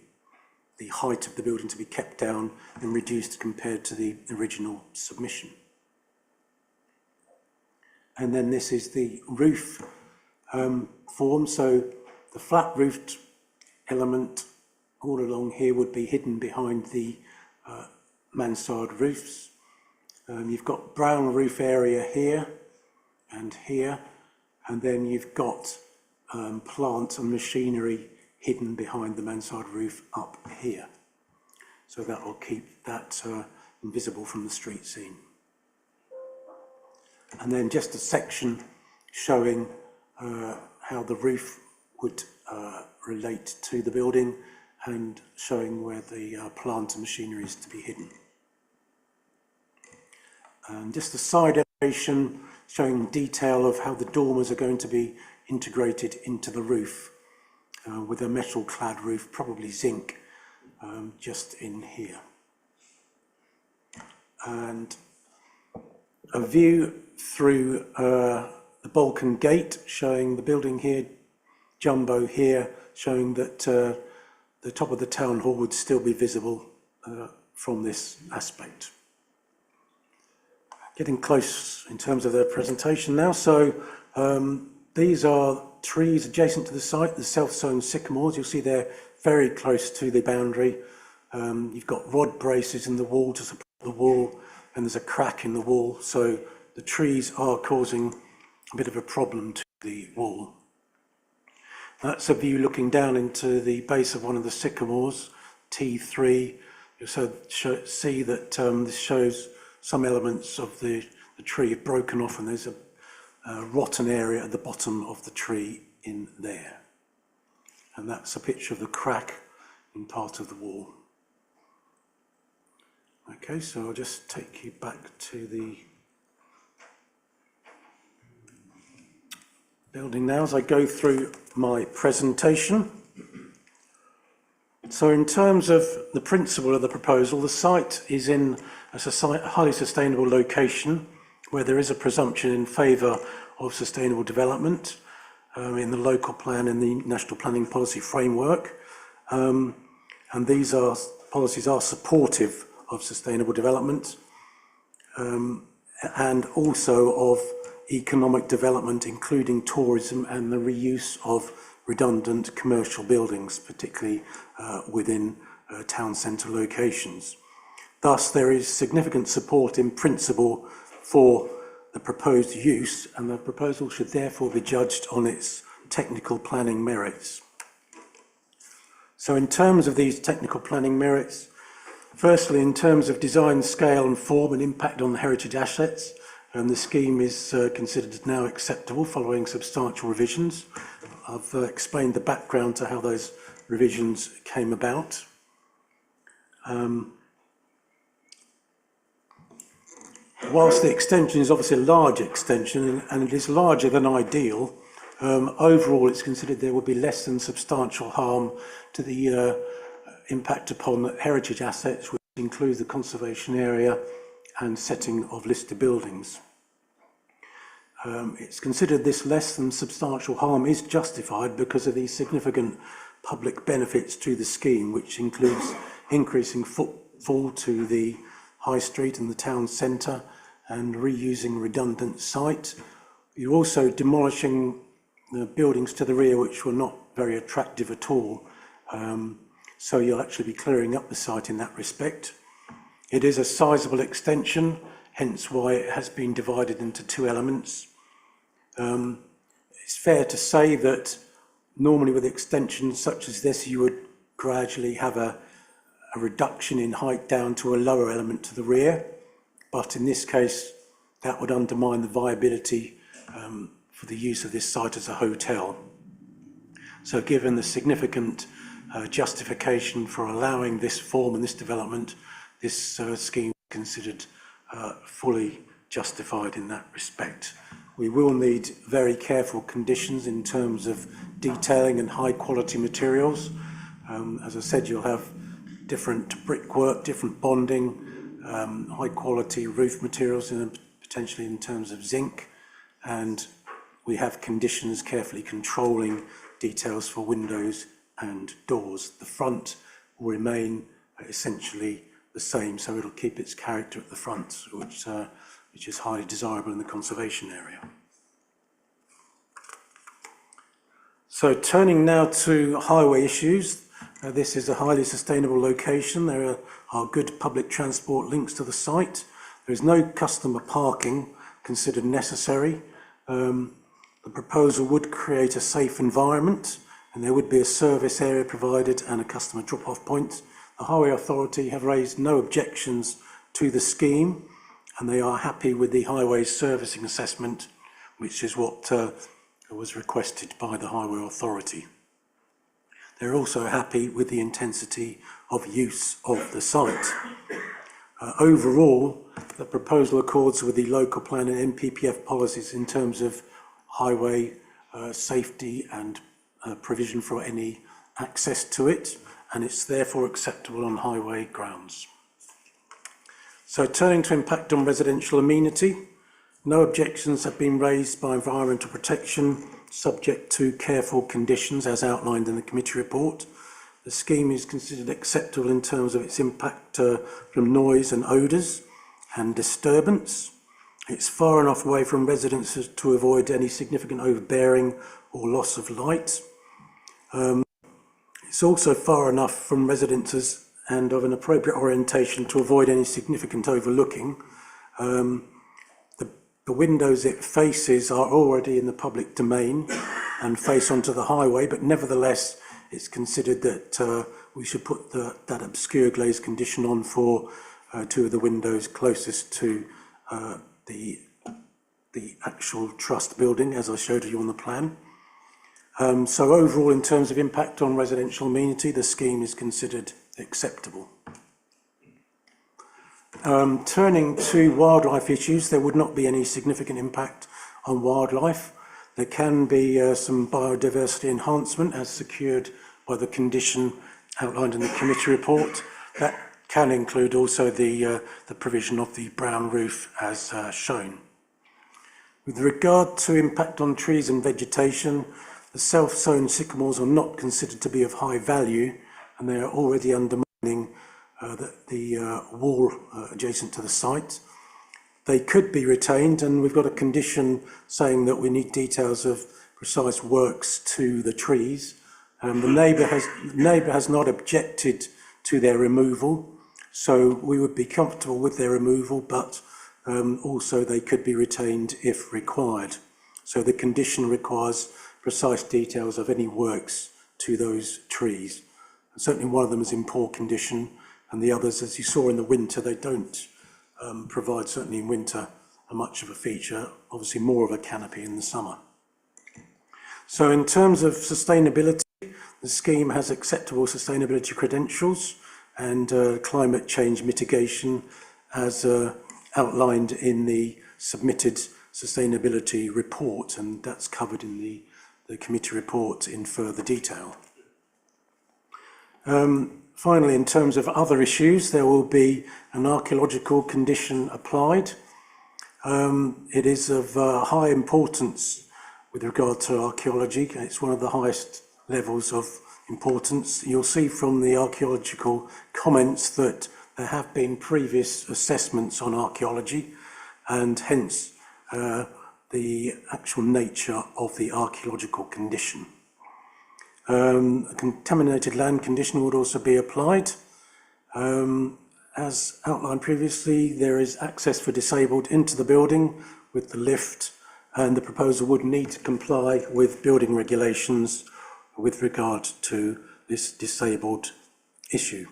the height of the building to be kept down and reduced compared to the original submission. And then this is the roof form. So the flat roofed element all along here would be hidden behind the mansard roofs. You've got brown roof area here, and then you've got plant and machinery hidden behind the mansard roof up here. So that will keep that invisible from the street scene. And then just a section showing how the roof would relate to the building and showing where the plant and machinery is to be hidden. And just a side elevation showing detail of how the dormers are going to be integrated into the roof with a metal clad roof, probably zinc, just in here. And a view through the Balkan Gate showing the building here, jumbo here, showing that the top of the town hall would still be visible from this aspect. Getting close in terms of their presentation now. So these are trees adjacent to the site, the self-sown sycamores. You'll see they're very close to the boundary. You've got rod braces in the wall to support the wall, and there's a crack in the wall. So the trees are causing a bit of a problem to the wall. That's a view looking down into the base of one of the sycamores, T3. You'll see that this shows some elements of the tree have broken off, and there's a rotten area at the bottom of the tree in there. And that's a picture of the crack in part of the wall. Okay, so I'll just take you back to the building now as I go through my presentation. So in terms of the principle of the proposal, the site is in a highly sustainable location where there is a presumption in favour of sustainable development in the local plan and the national planning policy framework. And these policies are supportive of sustainable development and also of economic development, including tourism and the reuse of redundant commercial buildings, particularly within town centre locations. Thus, there is significant support in principle for the proposed use, and the proposal should therefore be judged on its technical planning merits. So in terms of these technical planning merits, firstly, in terms of design, scale and form and impact on the heritage assets, the scheme is considered now acceptable following substantial revisions. I've explained the background to how those revisions came about. Whilst the extension is obviously a large extension and it is larger than ideal, overall it's considered there would be less than substantial harm to the impact upon heritage assets, which includes the conservation area and setting of listed buildings. It's considered this less than substantial harm is justified because of the significant public benefits to the scheme, which includes increasing footfall to the high street and the town centre and reusing redundant site. You're also demolishing the buildings to the rear which were not very attractive at all. So you'll actually be clearing up the site in that respect. It is a sizable extension, hence why it has been divided into two elements. It's fair to say that normally with extensions such as this, you would gradually have a reduction in height down to a lower element to the rear. But in this case, that would undermine the viability for the use of this site as a hotel. So given the significant justification for allowing this form and this development, this scheme is considered fully justified in that respect. We will need very careful conditions in terms of detailing and high quality materials. As I said, you'll have different brickwork, different bonding, high quality roof materials, potentially in terms of zinc, and we have conditions carefully controlling details for windows and doors. The front will remain essentially the same, so it'll keep its character at the front, which is highly desirable in the conservation area. So turning now to highway issues, this is a highly sustainable location. There are good public transport links to the site. There is no customer parking considered necessary. The proposal would create a safe environment, and there would be a service area provided and a customer drop-off point. The Highway Authority have raised no objections to the scheme, and they are happy with the highway servicing assessment, which is what was requested by the Highway Authority. They're also happy with the intensity of use of the site. Overall, the proposal accords with the local plan and NPPF policies in terms of highway safety and provision for any access to it, and it's therefore acceptable on highway grounds. So turning to impact on residential amenity, no objections have been raised by environmental protection, subject to careful conditions as outlined in the committee report. The scheme is considered acceptable in terms of its impact from noise and odours and disturbance. It's far enough away from residences to avoid any significant overbearing or loss of light. It's also far enough from residences and of an appropriate orientation to avoid any significant overlooking. The windows it faces are already in the public domain and face onto the highway, but nevertheless it's considered that we should put that obscure glaze condition on for two of the windows closest to the actual trust building, as I showed you on the plan. So overall, in terms of impact on residential amenity, the scheme is considered acceptable. Turning to wildlife issues, there would not be any significant impact on wildlife. There can be some biodiversity enhancement as secured by the condition outlined in the committee report. That can include also the provision of the brown roof as shown. With regard to impact on trees and vegetation, the self-sown sycamores are not considered to be of high value, and they are already undermining the wall adjacent to the site. They could be retained, and we've got a condition saying that we need details of precise works to the trees. The neighbour has not objected to their removal, so we would be comfortable with their removal, but also they could be retained if required. So the condition requires precise details of any works to those trees. And certainly one of them is in poor condition, and the others, as you saw in the winter, they don't provide, certainly in winter, much of a feature, obviously more of a canopy in the summer. So in terms of sustainability, the scheme has acceptable sustainability credentials and climate change mitigation as outlined in the submitted sustainability report, and that's covered in the committee report in further detail. Finally, in terms of other issues, there will be an archaeological condition applied. It is of high importance with regard to archaeology. It's one of the highest levels of importance. You'll see from the archaeological comments that there have been previous assessments on archaeology, and hence the actual nature of the archaeological condition. A contaminated land condition would also be applied. As outlined previously, there is access for disabled into the building with the lift, and the proposal would need to comply with building regulations with regard to this disabled issue.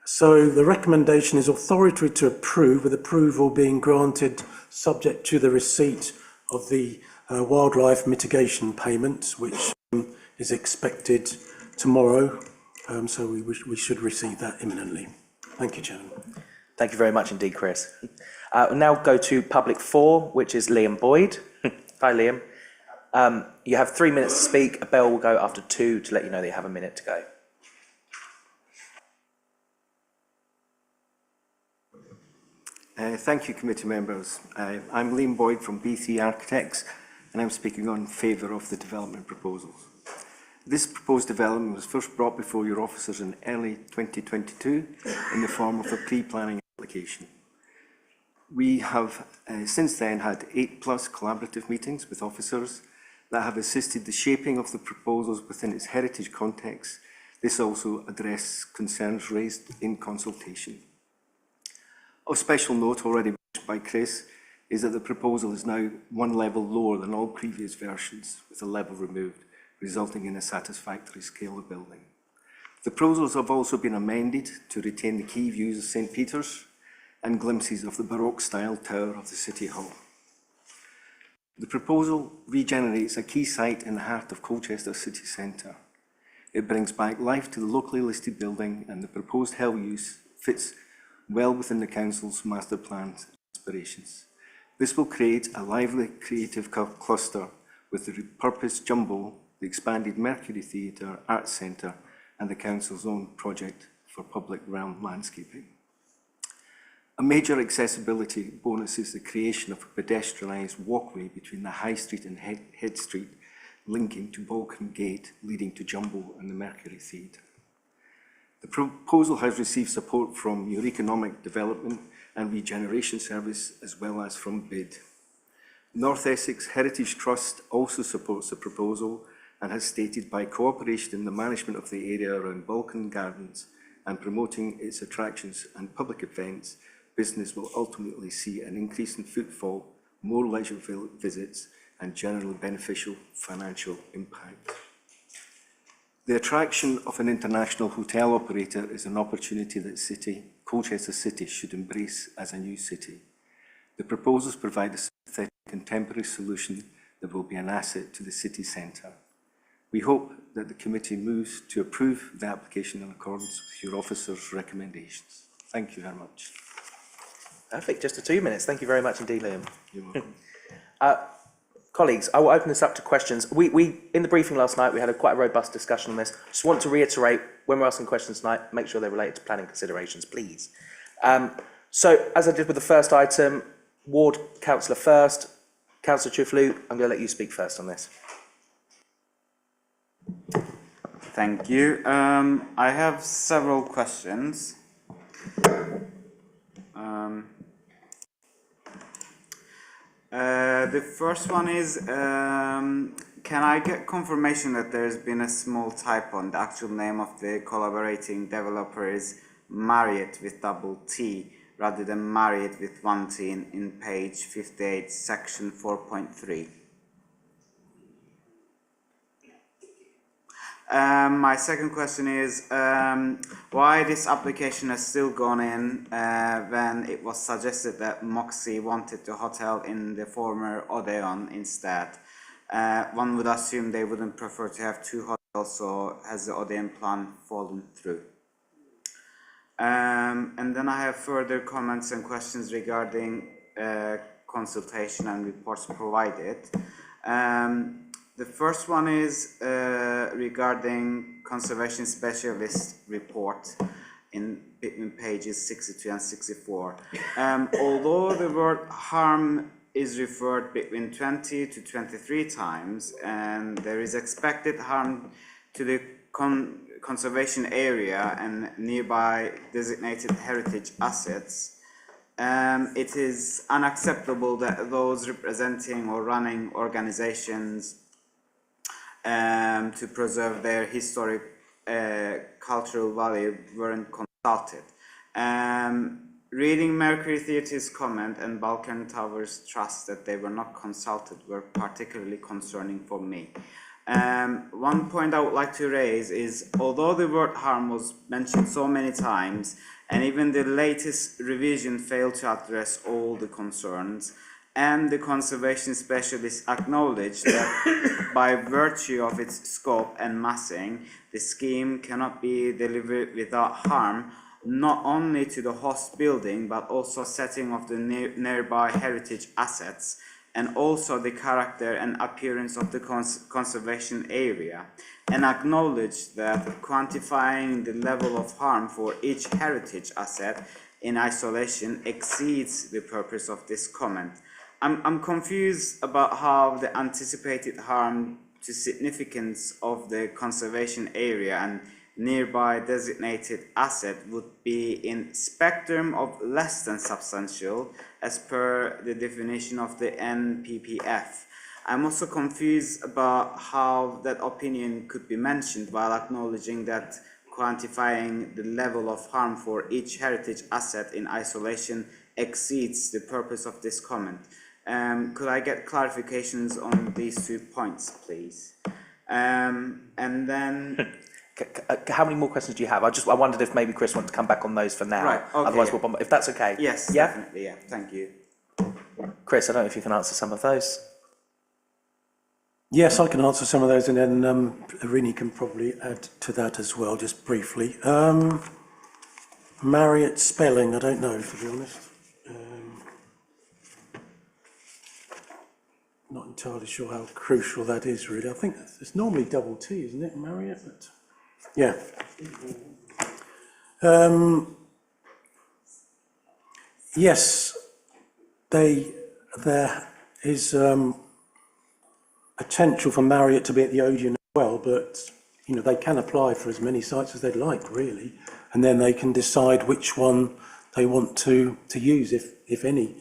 So the recommendation is authority to approve, with approval being granted subject to the receipt of the wildlife mitigation payment, which is expected tomorrow, so we should receive that imminently. Thank you, Chairman. Thank you very much indeed, Chris. We'll now go to Public 4, which is Liam Boyd. Hi, Liam. You have 3 minutes to speak. A bell will go after 2 to let you know that you have a minute to go. Thank you, committee members. I'm Liam Boyd from BC Architects, and I'm speaking on favour of the development proposals. This proposed development was first brought before your officers in early 2022 in the form of a pre-planning application. We have since then had 8+ collaborative meetings with officers that have assisted the shaping of the proposals within its heritage context. This also addressed concerns raised in consultation. Of special note, already mentioned by Chris, is that the proposal is now one level lower than all previous versions, with a level removed, resulting in a satisfactory scale of building. The proposals have also been amended to retain the key views of St. Peter's and glimpses of the Baroque-style tower of the City Hall. The proposal regenerates a key site in the heart of Colchester city centre. It brings back life to the locally listed building, and the proposed hill use fits well within the Council's master plan aspirations. This will create a lively creative cluster with the repurposed Jumbo, the expanded Mercury Theatre, Arts Centre and the Council's own project for public realm landscaping. A major accessibility bonus is the creation of a pedestrianised walkway between the High Street and Head Street, linking to Balkan Gate, leading to Jumbo and the Mercury Theatre. The proposal has received support from your Economic Development and Regeneration Service, as well as from BID. North Essex Heritage Trust also supports the proposal and has stated, by cooperation in the management of the area around Balkan Gardens and promoting its attractions and public events, business will ultimately see an increase in footfall, more leisure visits and generally beneficial financial impact. The attraction of an international hotel operator is an opportunity that Colchester City should embrace as a new city. The proposals provide a synthetic contemporary solution that will be an asset to the city centre. We hope that the committee moves to approve the application in accordance with your officers' recommendations. Thank you very much. Perfect, just 2 minutes. Thank you very much indeed, Liam. You're welcome. Colleagues, I will open this up to questions. We in the briefing last night, we had quite a robust discussion on this. Just want to reiterate, when we're asking questions tonight, make sure they're related to planning considerations, please. So, as I did with the first item, Ward Councillor first. Councillor Chuflu, I'm going to let you speak first on this. Thank you. I have several questions. The first one is, can I get confirmation that there's been a small typo on the actual name of the collaborating developer is Marriott with double T rather than Marriott with one T in page 58, section 4.3. My second question is why this application has still gone in when it was suggested that Moxie wanted the hotel in the former Odeon instead. One would assume they wouldn't prefer to have two hotels, so has the Odeon plan fallen through? And then I have further comments and questions regarding consultation and reports provided. The first one is regarding conservation specialist report between pages 62 and 64. Although the word harm is referred between 20 to 23 times, and there is expected harm to the conservation area and nearby designated heritage assets, it is unacceptable that those representing or running organizations to preserve their historic cultural value weren't consulted. Reading Mercury Theatre's comment and Balkan Towers Trust that they were not consulted were particularly concerning for me. One point I would like to raise is, although the word harm was mentioned so many times, and even the latest revision failed to address all the concerns, and the conservation specialists acknowledged that by virtue of its scope and massing, the scheme cannot be delivered without harm, not only to the host building, but also setting of the nearby heritage assets, and also the character and appearance of the conservation area, and acknowledge that quantifying the level of harm for each heritage asset in isolation exceeds the purpose of this comment. I'm confused about how the anticipated harm to significance of the conservation area and nearby designated asset would be in spectrum of less than substantial as per the definition of the NPPF. I'm also confused about how that opinion could be mentioned while acknowledging that quantifying the level of harm for each heritage asset in isolation exceeds the purpose of this comment. Could I get clarifications on these 2 points, please? And then... How many more questions do you have? I wondered if maybe Chris wanted to come back on those for now. Right, okay. Otherwise, we'll if that's okay. Yes, yeah? Definitely, yeah. Thank you. Chris, I don't know if you can answer some of those. Yes, I can answer some of those, and then Irini can probably add to that as well, just briefly. Marriott spelling, I don't know, to be honest. Not entirely sure how crucial that is, really. I think it's normally double T, isn't it, Marriott? But yeah. Yes, there is potential for Marriott to be at the Odeon as well, but you know they can apply for as many sites as they'd like, really, and then they can decide which one they want to use, if any.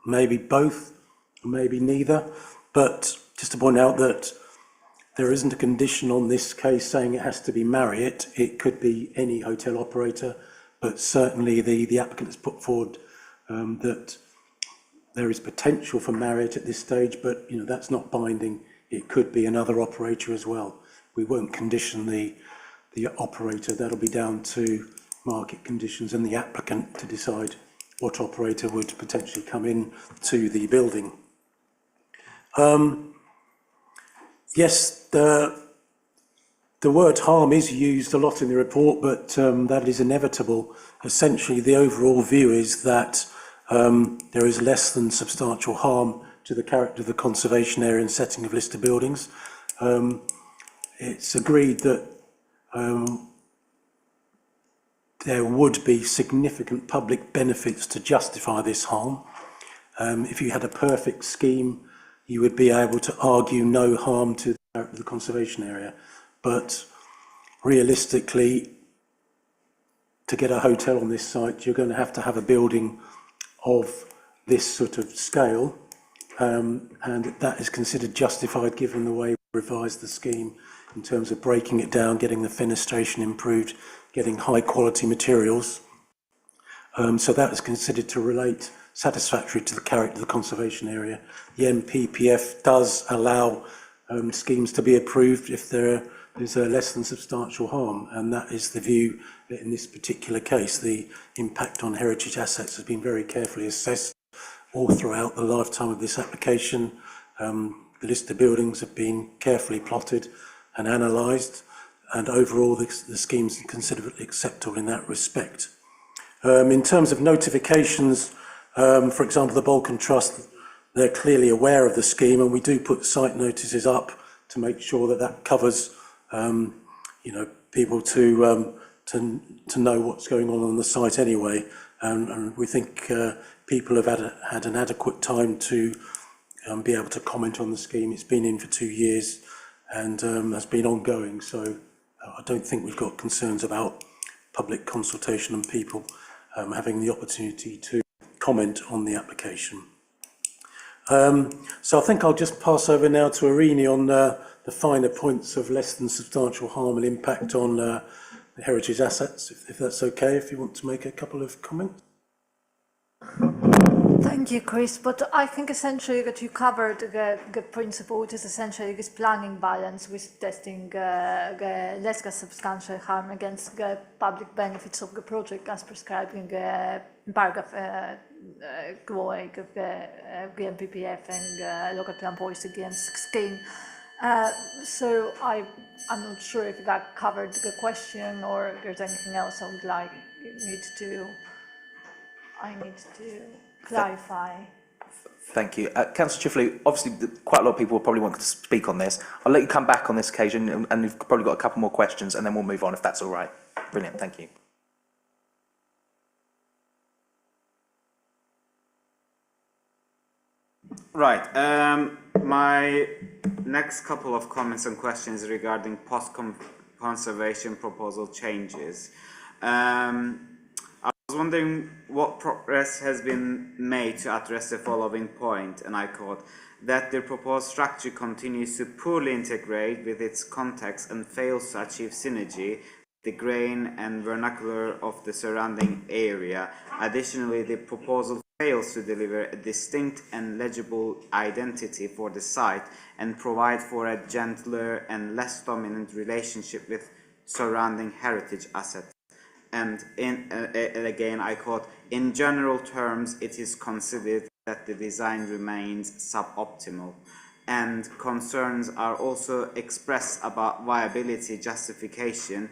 Maybe both, or maybe neither. But just to point out that there isn't a condition on this case saying it has to be Marriott. It could be any hotel operator, but certainly the applicant has put forward that there is potential for Marriott at this stage, but you know that's not binding. It could be another operator as well. We won't condition the operator. That'll be down to market conditions and the applicant to decide what operator would potentially come in to the building. Yes, the word harm is used a lot in the report, but that is inevitable. Essentially, the overall view is that there is less than substantial harm to the character of the conservation area and setting of listed buildings. It's agreed that there would be significant public benefits to justify this harm. If you had a perfect scheme, you would be able to argue no harm to the character of the conservation area. But realistically, to get a hotel on this site, you're going to have a building of this sort of scale, and that is considered justified given the way we revised the scheme in terms of breaking it down, getting the fenestration improved, getting high quality materials. So that is considered to relate satisfactory to the character of the conservation area. The NPPF does allow schemes to be approved if there is a less than substantial harm, and that is the view that in this particular case. The impact on heritage assets has been very carefully assessed all throughout the lifetime of this application. The list of buildings have been carefully plotted and analysed, and overall the scheme is considered acceptable in that respect. In terms of notifications, for example, the Balkan Trust, they're clearly aware of the scheme, and we do put site notices up to make sure that that covers, you know, people to know what's going on the site anyway. And we think people have had an adequate time to be able to comment on the scheme. It's been in for 2 years and has been ongoing, so I don't think we've got concerns about public consultation and people having the opportunity to comment on the application. So I think I'll just pass over now to Irini on the finer points of less than substantial harm and impact on the heritage assets, if that's okay, if you want to make a couple of comments. Thank you, Chris. But I think essentially that you covered the principle, which is essentially this planning balance with testing less than substantial harm against the public benefits of the project as prescribed in the paragraph going of the NPPF and local plan policy against scheme. So I'm not sure if that covered the question or if there's anything else I need to clarify. Thank you. Councillor Chifley, obviously quite a lot of people will probably want to speak on this. I'll let you come back on this occasion, and you've probably got a couple more questions, and then we'll move on if that's all right. Brilliant, thank you. Right. My next couple of comments and questions regarding post-conservation proposal changes. I was wondering what progress has been made to address the following point, and I quote, that the proposed structure continues to poorly integrate with its context and fails to achieve synergy the grain and vernacular of the surrounding area. Additionally, the proposal fails to deliver a distinct and legible identity for the site and provide for a gentler and less dominant relationship with surrounding heritage assets. And again, I quote, in general terms, it is considered that the design remains suboptimal. And concerns are also expressed about viability justification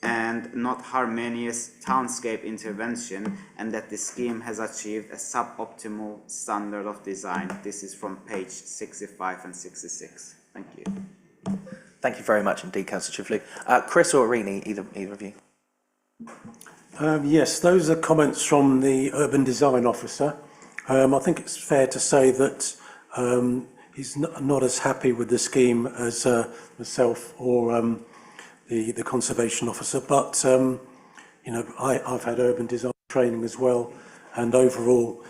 and not harmonious townscape intervention, and that the scheme has achieved a suboptimal standard of design. This is from page 65 and 66. Thank you. Thank you very much indeed, Councillor Chifley. Chris or Irini, either of you? Yes, those are comments from the Urban Design Officer. I think it's fair to say that he's not as happy with the scheme as myself or the Conservation Officer, but you know, I've had urban design training as well, and overall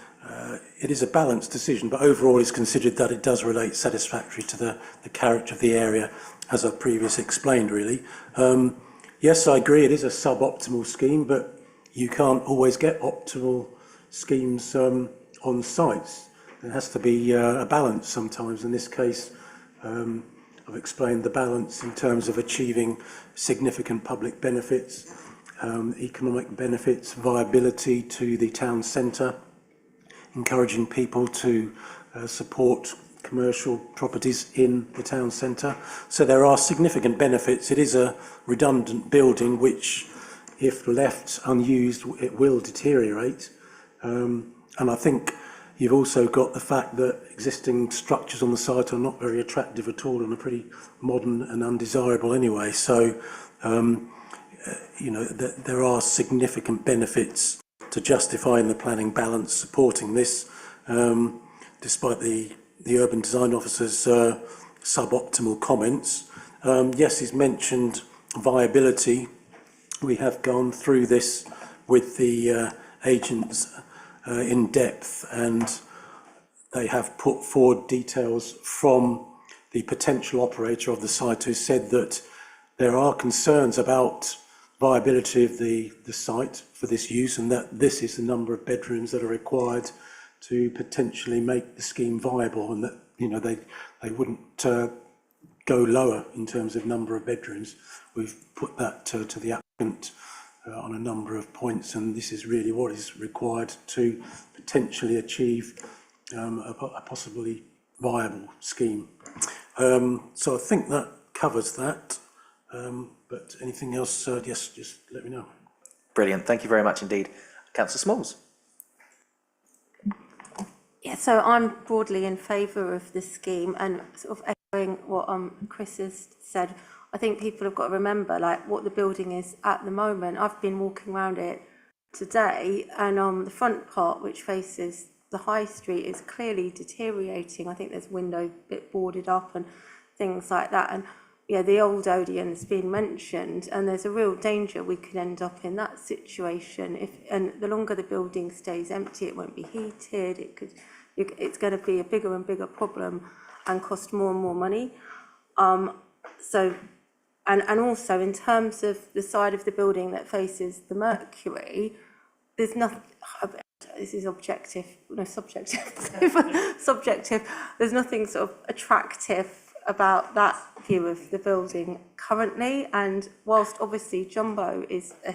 it is a balanced decision, but overall it's considered that it does relate satisfactorily to the character of the area, as I previously explained, really. Yes, I agree, it is a suboptimal scheme, but you can't always get optimal schemes on sites. There has to be a balance sometimes. In this case, I've explained the balance in terms of achieving significant public benefits, economic benefits, viability to the town centre, encouraging people to support commercial properties in the town centre. So there are significant benefits. It is a redundant building which, if left unused, it will deteriorate. And I think you've also got the fact that existing structures on the site are not very attractive at all and are pretty modern and undesirable anyway. So, you know, there are significant benefits to justifying the planning balance supporting this, despite the Urban Design Officer's suboptimal comments. Yes, he's mentioned viability. We have gone through this with the agents in depth, and they have put forward details from the potential operator of the site who said that there are concerns about viability of the site for this use, and that this is the number of bedrooms that are required to potentially make the scheme viable, and that, you know, they wouldn't go lower in terms of number of bedrooms. We've put that to the applicant on a number of points, and this is really what is required to potentially achieve a possibly viable scheme. So I think that covers that. But anything else, yes, just let me know. Brilliant. Thank you very much indeed. Councillor Smalls. Yeah, so I'm broadly in favour of this scheme, and sort of echoing what Chris has said. I think people have got to remember, like, what the building is at the moment. I've been walking around it today, and the front part, which faces the high street, is clearly deteriorating. I think there's window bit boarded up and things like that. And yeah, the old Odeon's been mentioned, and there's a real danger we could end up in that situation. And the longer the building stays empty, it won't be heated. It's going to be a bigger and bigger problem and cost more and more money. And also in terms of the side of the building that faces the Mercury, there's nothing. This is objective, no, subjective. Subjective. There's nothing sort of attractive about that view of the building currently, and whilst obviously Jumbo is a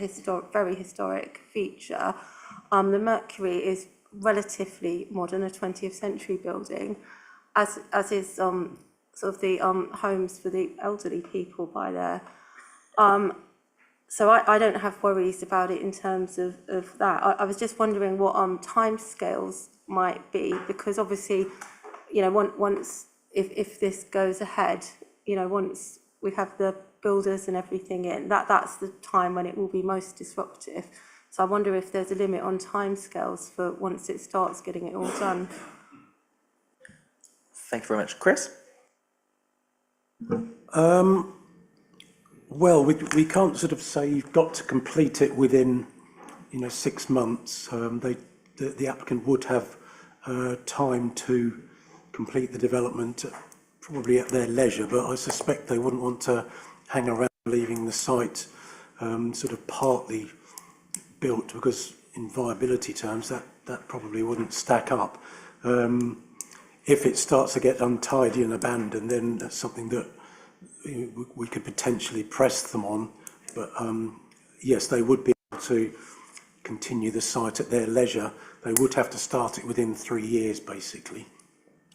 very historic feature, the Mercury is relatively modern, a 20th century building, as is sort of the homes for the elderly people by there. So I don't have worries about it in terms of that. I was just wondering what timescales might be, because obviously, you know, once if this goes ahead, you know, once we have the builders and everything in, that's the time when it will be most disruptive. So I wonder if there's a limit on timescales for once it starts getting it all done. Thank you very much. Chris? Well, we can't sort of say you've got to complete it within, 6 months. The applicant would have time to complete the development, probably at their leisure, but I suspect they wouldn't want to hang around leaving the site sort of partly built, because in viability terms that probably wouldn't stack up. If it starts to get untidy and abandoned, then that's something that we could potentially press them on, but yes, they would be able to continue the site at their leisure. They would have to start it within 3 years, basically,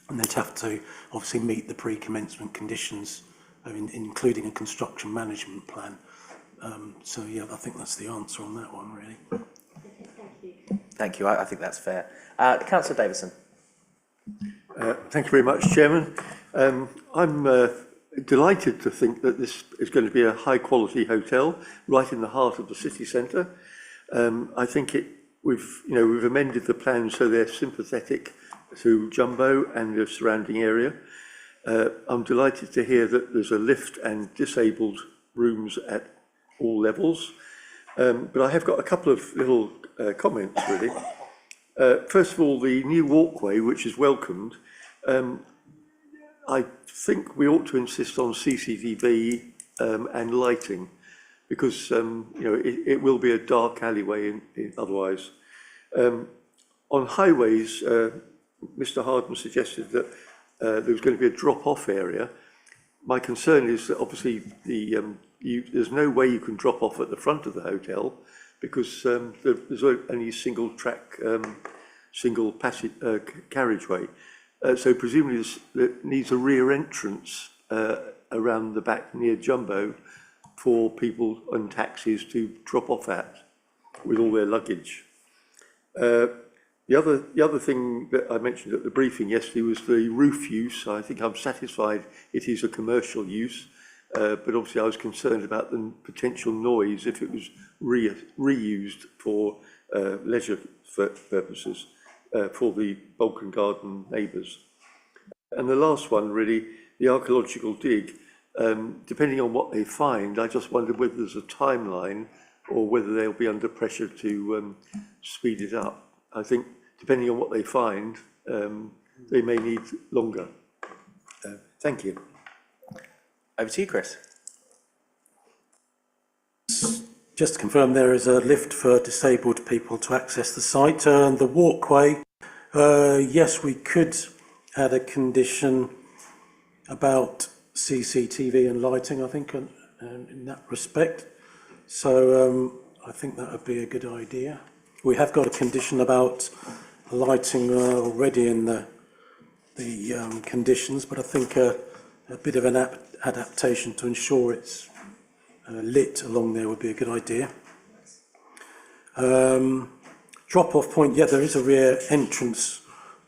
and they'd have to obviously meet the pre-commencement conditions, including a construction management plan. So yeah, I think that's the answer on that one, really. Thank you. I think that's fair. Councillor Davison. Thank you very much, Chairman. I'm delighted to think that this is going to be a high-quality hotel right in the heart of the city centre. I think we've amended the plans so they're sympathetic to Jumbo and the surrounding area. I'm delighted to hear that there's a lift and disabled rooms at all levels. But I have got a couple of little comments, really. First of all, the new walkway, which is welcomed, I think we ought to insist on CCTV and lighting, because it will be a dark alleyway otherwise. On highways, Mr. Harden suggested that there was going to be a drop-off area. My concern is that obviously there's no way you can drop off at the front of the hotel, because there's only a single track, single passage carriageway. So presumably it needs a rear entrance around the back near Jumbo for people and taxis to drop off at with all their luggage. The other thing that I mentioned at the briefing yesterday was the roof use. I think I'm satisfied it is a commercial use, but obviously I was concerned about the potential noise if it was reused for leisure purposes for the Balkan Garden neighbours. And the last one, really, the archaeological dig. Depending on what they find, I just wondered whether there's a timeline or whether they'll be under pressure to speed it up. I think, depending on what they find, they may need longer. Thank you. Over to you, Chris. Just to confirm, there is a lift for disabled people to access the site. And the walkway, yes, we could add a condition about CCTV and lighting, I think, in that respect. So I think that would be a good idea. We have got a condition about lighting already in the conditions, but I think a bit of an adaptation to ensure it's lit along there would be a good idea. Drop-off point, yeah, there is a rear entrance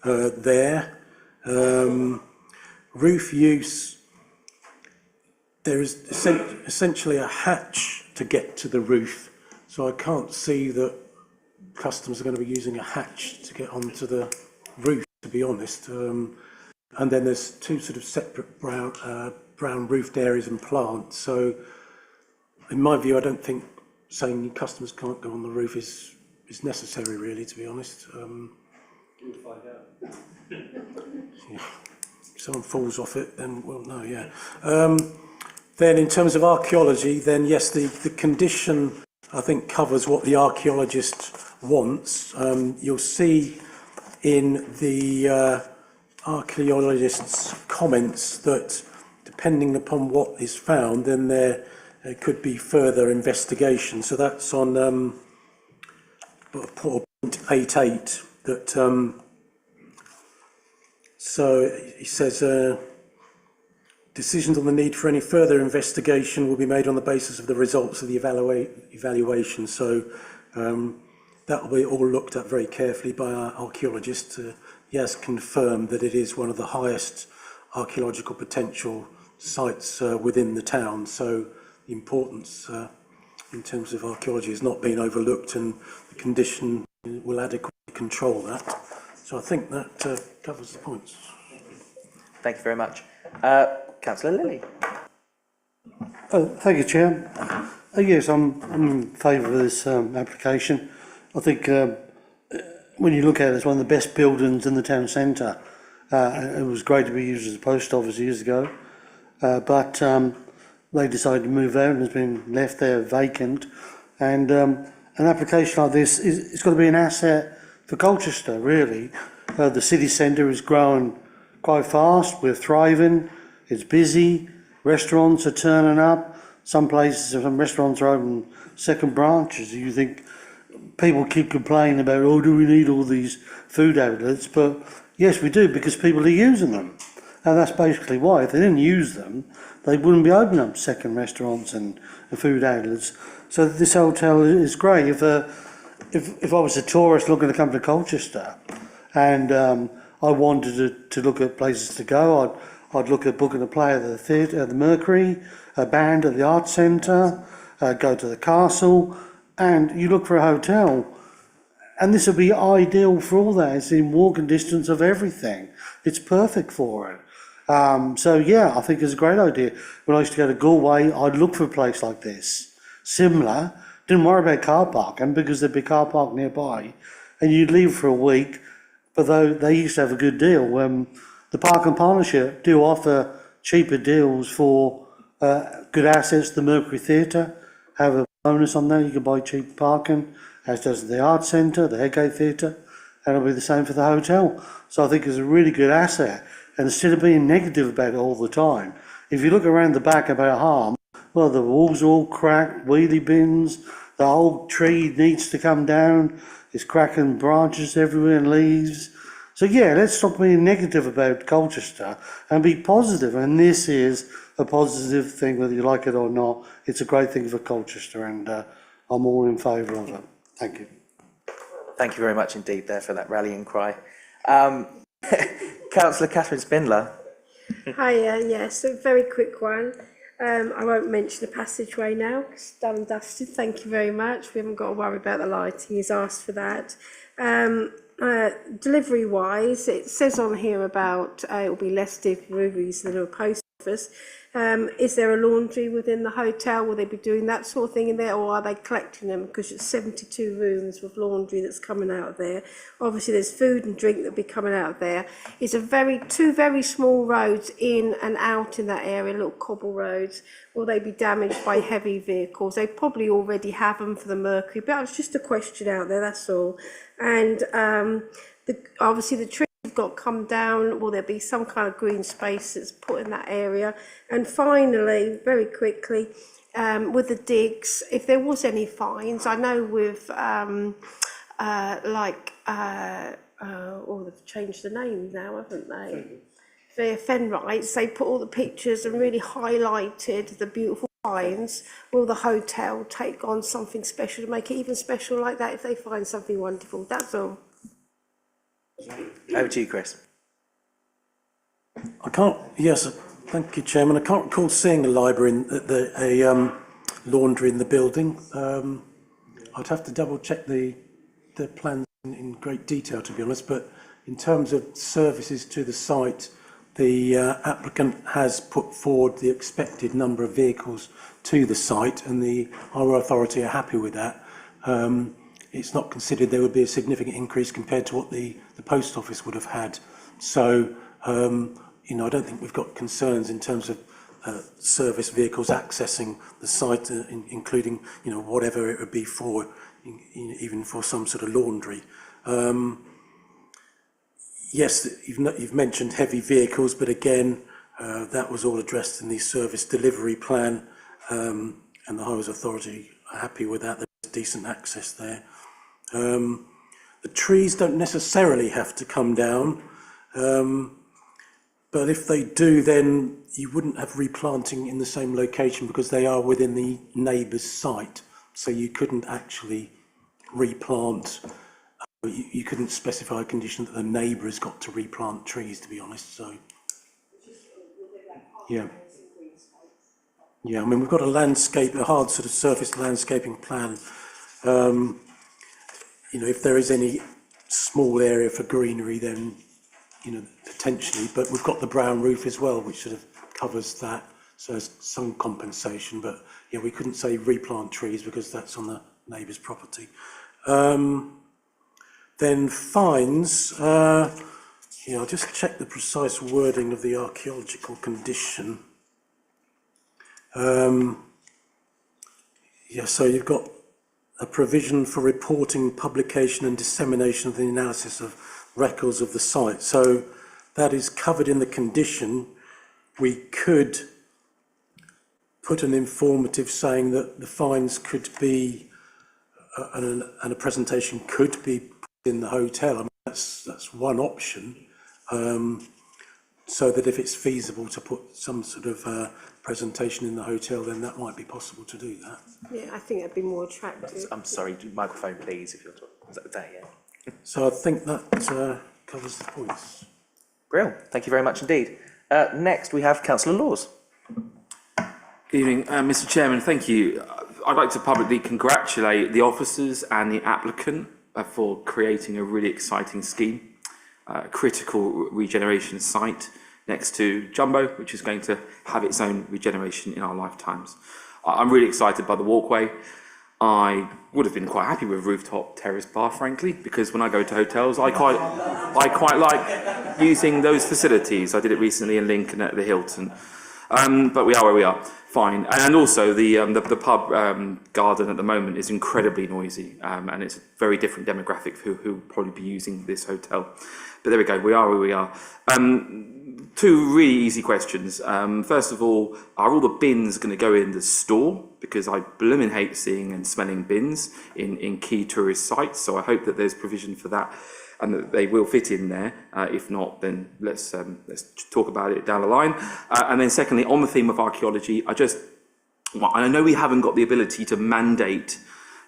there. Roof use, there is essentially a hatch to get to the roof, so I can't see that customers are going to be using a hatch to get onto the roof, to be honest. And then there's two sort of separate brown roofed areas and plants. So in my view, I don't think saying customers can't go on the roof is necessary, really, to be honest. We'll find out. Yeah. If someone falls off it, then we'll know, yeah. Then in terms of archaeology, then yes, the condition, I think, covers what the archaeologist wants. You'll see in the archaeologist's comments that depending upon what is found, then there could be further investigation. So that's on point 88 that so he says decisions on the need for any further investigation will be made on the basis of the results of the evaluation. So that will be all looked at very carefully by our archaeologist. He has confirmed that it is one of the highest archaeological potential sites within the town. So the importance in terms of archaeology has not been overlooked, and the condition will adequately control that. So I think that covers the points. Thank you very much. Councillor Lilly. Thank you, Chair. Yes, I'm in favour of this application. I think when you look at it, it's one of the best buildings in the town centre. It was great to be used as a post office years ago, but they decided to move out and it's been left there vacant. And an application like this it's got to be an asset for Colchester, really. The city centre is growing quite fast. We're thriving. It's busy. Restaurants are turning up. Some places, some restaurants are opening second branches. You think people keep complaining about, oh, do we need all these food outlets? But yes, we do, because people are using them. And that's basically why. If they didn't use them, they wouldn't be opening up second restaurants and food outlets. So this hotel is great. If I was a tourist looking to come to Colchester and I wanted to look at places to go, I'd look at booking a play at the theatre, at the Mercury, a band at the Arts Centre, go to the castle, and you look for a hotel. And this would be ideal for all that. It's in walking distance of everything. It's perfect for it. So yeah, I think it's a great idea. When I used to go to Galway, I'd look for a place like this, similar. Didn't worry about car parking because there'd be car park nearby, and you'd leave for a week. But though they used to have a good deal, the Park and Partnership do offer cheaper deals for good assets. The Mercury Theatre have a bonus on there. You can buy cheap parking, as does the Arts Centre, the Headgate Theatre, and it'll be the same for the hotel. So I think it's a really good asset. And instead of being negative about it all the time, if you look around the back about harm, well, the walls are all cracked, wheelie bins, the whole tree needs to come down, it's cracking branches everywhere and leaves. So yeah, let's stop being negative about Colchester and be positive. And this is a positive thing, whether you like it or not. It's a great thing for Colchester, and I'm all in favour of it. Thank you. Thank you very much indeed there for that rallying cry. Councillor Catherine Spindler. Hi, yes, a very quick one. I won't mention the passageway now, it's done and dusted, thank you very much. We haven't got to worry about the lighting, he's asked for that. Delivery wise, it says on here about it will be less deliveries than a post office. Is there a laundry within the hotel? Will they be doing that sort of thing in there, or are they collecting them? Because it's 72 rooms with laundry that's coming out of there. Obviously, there's food and drink that'll be coming out of there. It's two very small roads in and out in that area, little cobble roads. Will they be damaged by heavy vehicles? They probably already have them for the Mercury, but it's just a question out there, that's all. And obviously the trees have got to come down. Will there be some kind of green space that's put in that area? And finally, very quickly, with the digs, if there was any fines, I know with they've changed the name now, haven't they? For Fenrights, they put all the pictures and really highlighted the beautiful finds. Will the hotel take on something special to make it even special like that if they find something wonderful? That's all. Over to you, Chris. Yes, thank you, Chairman. I can't recall seeing a library, laundry in the building. I'd have to double check the plans in great detail, to be honest, but in terms of services to the site, the applicant has put forward the expected number of vehicles to the site, and the Highway Authority are happy with that. It's not considered there would be a significant increase compared to what the post office would have had. So, I don't think we've got concerns in terms of service vehicles accessing the site, including, whatever it would be for, even for some sort of laundry. Yes, you've mentioned heavy vehicles, but again, that was all addressed in the service delivery plan, and the Highways Authority are happy with that. There's decent access there. The trees don't necessarily have to come down, but if they do, then you wouldn't have replanting in the same location because they are within the neighbour's site, so you couldn't actually replant. You couldn't specify a condition that the neighbour has got to replant trees, to be honest. So, yeah. Yeah, I mean, we've got a hard sort of surface landscaping plan. If there is any small area for greenery, then, you know, potentially, but we've got the brown roof as well, which sort of covers that, so there's some compensation, but yeah, we couldn't say replant trees because that's on the neighbour's property. Then fines, yeah, I'll just check the precise wording of the archaeological condition. Yeah, so you've got a provision for reporting, publication and dissemination of the analysis of records of the site. So that is covered in the condition. We could put an informative saying that the fines could be, and a presentation could be put in the hotel. I mean, that's one option. So that if it's feasible to put some sort of presentation in the hotel, then that might be possible to do that. Yeah, I think it'd be more attractive. I'm sorry, microphone please, if you're talking. Is that the day, yeah? So I think that covers the points. Brilliant, thank you very much indeed. Next we have Councillor Laws. Good evening, Mr. Chairman, thank you. I'd like to publicly congratulate the officers and the applicant for creating a really exciting scheme. Critical regeneration site next to Jumbo, which is going to have its own regeneration in our lifetimes. I'm really excited by the walkway. I would have been quite happy with rooftop terrace bar, frankly, because when I go to hotels, I quite like using those facilities. I did it recently in Lincoln at the Hilton. But we are where we are, fine. And also the pub garden at the moment is incredibly noisy, and it's a very different demographic who will probably be using this hotel. But there we go, we are where we are. Two really easy questions. First of all the bins going to go in the store? Because I blooming hate seeing and smelling bins in key tourist sites, so I hope that there's provision for that and that they will fit in there. If not, then let's talk about it down the line. And then secondly, on the theme of archaeology, I know we haven't got the ability to mandate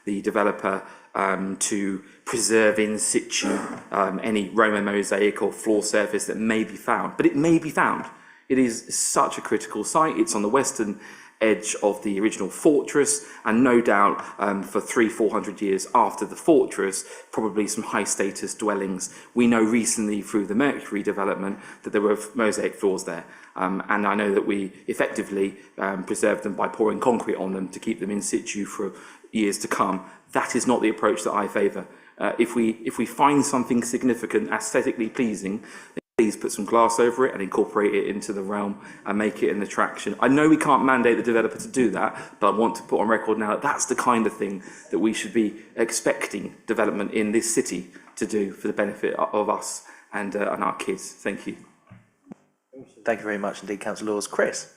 the developer to preserve in situ any Roman mosaic or floor surface that may be found, but it may be found. It is such a critical site. It's on the western edge of the original fortress, and no doubt for 300-400 years after the fortress, probably some high status dwellings. We know recently through the Mercury development that there were mosaic floors there, and I know that we effectively preserved them by pouring concrete on them to keep them in situ for years to come. That is not the approach that I favour. If we find something significant, aesthetically pleasing, please put some glass over it and incorporate it into the realm and make it an attraction. I know we can't mandate the developer to do that, but I want to put on record now that that's the kind of thing that we should be expecting development in this city to do for the benefit of us and our kids. Thank you. Thank you very much indeed, Councillor Laws. Chris?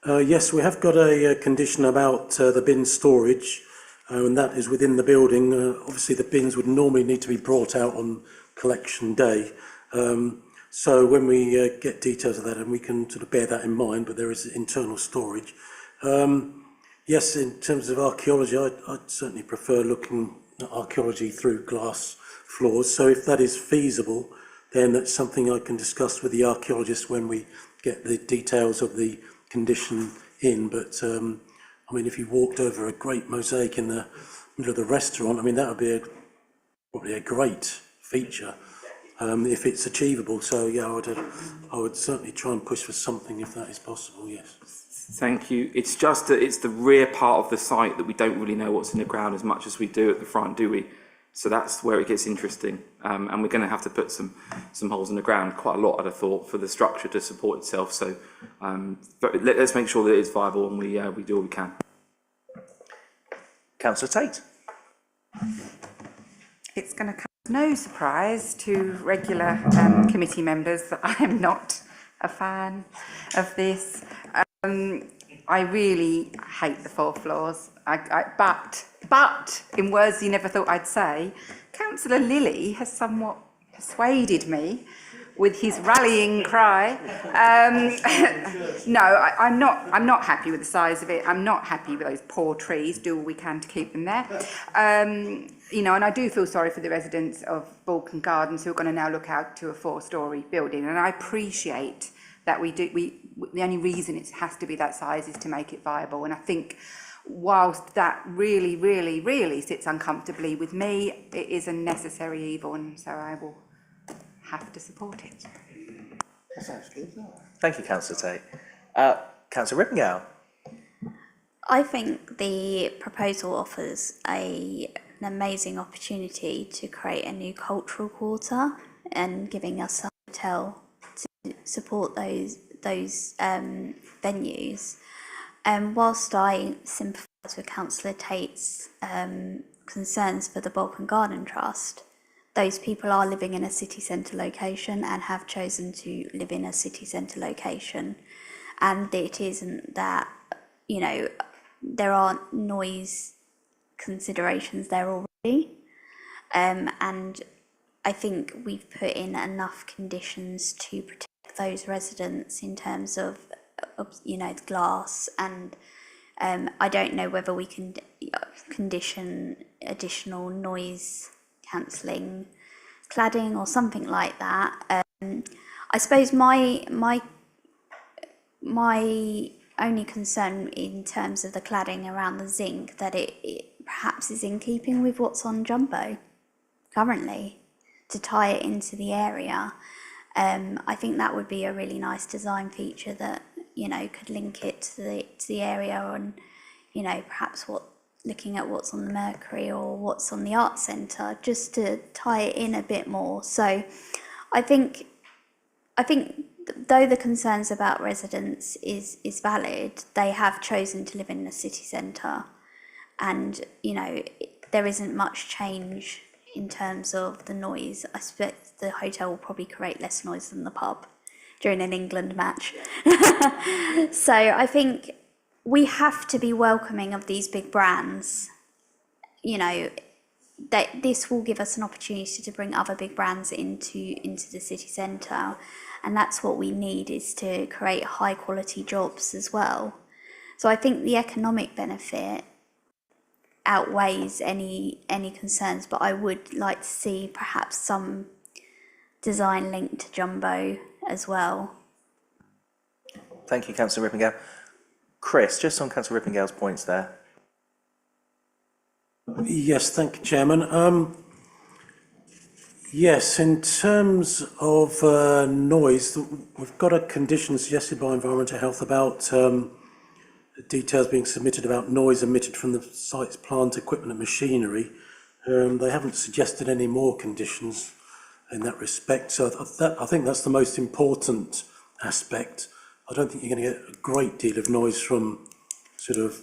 Yes, we have got a condition about the bin storage, and that is within the building. Obviously the bins would normally need to be brought out on collection day. So when we get details of that, and we can sort of bear that in mind, but there is internal storage. Yes, in terms of archaeology, I'd certainly prefer looking at archaeology through glass floors. So if that is feasible, then that's something I can discuss with the archaeologist when we get the details of the condition in. But I mean, if you walked over a great mosaic in the middle of the restaurant, I mean, that would be probably a great feature. If it's achievable. So yeah, I would certainly try and push for something if that is possible, yes. Thank you. It's just that it's the rear part of the site that we don't really know what's in the ground as much as we do at the front, do we? So that's where it gets interesting. And we're going to have to put some holes in the ground, quite a lot, I'd have thought, for the structure to support itself. So but let's make sure that it's viable, and we do all we can. Councillor Tate? It's going to come as no surprise to regular committee members that I am not a fan of this. I really hate the 4 floors. But in words you never thought I'd say, Councillor Lilly has somewhat persuaded me with his rallying cry. No, I'm not happy with the size of it. I'm not happy with those poor trees. Do all we can to keep them there. You know, and I do feel sorry for the residents of Balkan Gardens who are going to now look out to a 4-storey building. And I appreciate that the only reason it has to be that size is to make it viable. And I think whilst that really, really, really sits uncomfortably with me, it is a necessary evil, and so I will have to support it. That sounds good. Thank you, Councillor Tate. Councillor Rippingale. I think the proposal offers an amazing opportunity to create a new cultural quarter and giving us a hotel to support those venues. Whilst I sympathise with Councillor Tate's concerns for the Balkan Garden Trust, those people are living in a city centre location and have chosen to live in a city centre location. And it isn't that, you know, there are noise considerations there already. And I think we've put in enough conditions to protect those residents in terms of you know, the glass, and I don't know whether we can condition additional noise cancelling cladding or something like that. I suppose my only concern in terms of the cladding around the zinc, that it perhaps is in keeping with what's on Jumbo currently, to tie it into the area. I think that would be a really nice design feature that, you know, could link it to the area, and, you know, perhaps looking at what's on the Mercury or what's on the Arts Centre, just to tie it in a bit more. So I think though the concerns about residents is valid, they have chosen to live in the city centre, and, you know, there isn't much change in terms of the noise. I expect the hotel will probably create less noise than the pub during an England match. So I think we have to be welcoming of these big brands. You know, that this will give us an opportunity to bring other big brands into the city centre, and that's what we need, is to create high quality jobs as well. So I think the economic benefit outweighs any concerns, but I would like to see perhaps some design linked to Jumbo as well. Thank you, Councillor Rippingale. Chris, just on Councillor Rippingale's points there. Yes, thank you, Chairman. Yes, in terms of noise, we've got a condition suggested by Environmental Health about details being submitted about noise emitted from the site's plant, equipment and machinery. They haven't suggested any more conditions in that respect, so I think that's the most important aspect. I don't think you're going to get a great deal of noise from sort of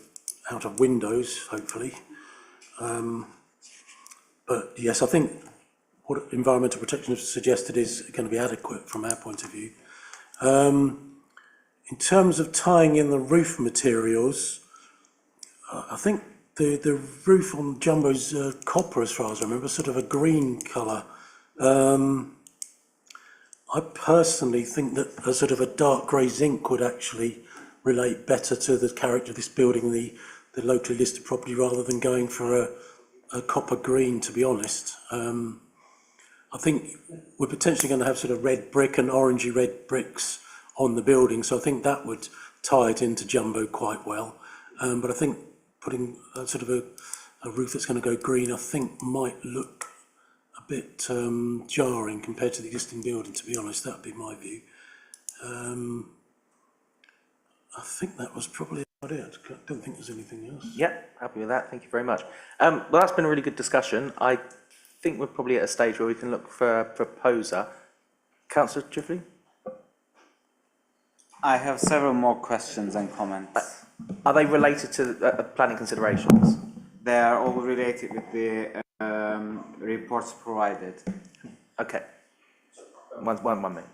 out of windows, hopefully. But yes, I think what Environmental Protection has suggested is going to be adequate from our point of view. In terms of tying in the roof materials, I think the roof on Jumbo's copper, as far as I remember, sort of a green colour. I personally think that a sort of a dark grey zinc would actually relate better to the character of this building, the locally listed property, rather than going for a copper green, to be honest. I think we're potentially going to have sort of red brick and orangey red bricks on the building, so I think that would tie it into Jumbo quite well. But I think putting sort of a roof that's going to go green, I think might look a bit jarring compared to the existing building, to be honest. That would be my view. I think that was probably about it. I don't think there's anything else. Yep, happy with that. Thank you very much. Well, that's been a really good discussion. I think we're probably at a stage where we can look for a proposer. Councillor Chifley? I have several more questions and comments. Are they related to planning considerations? They are all related with the reports provided. Okay. One minute.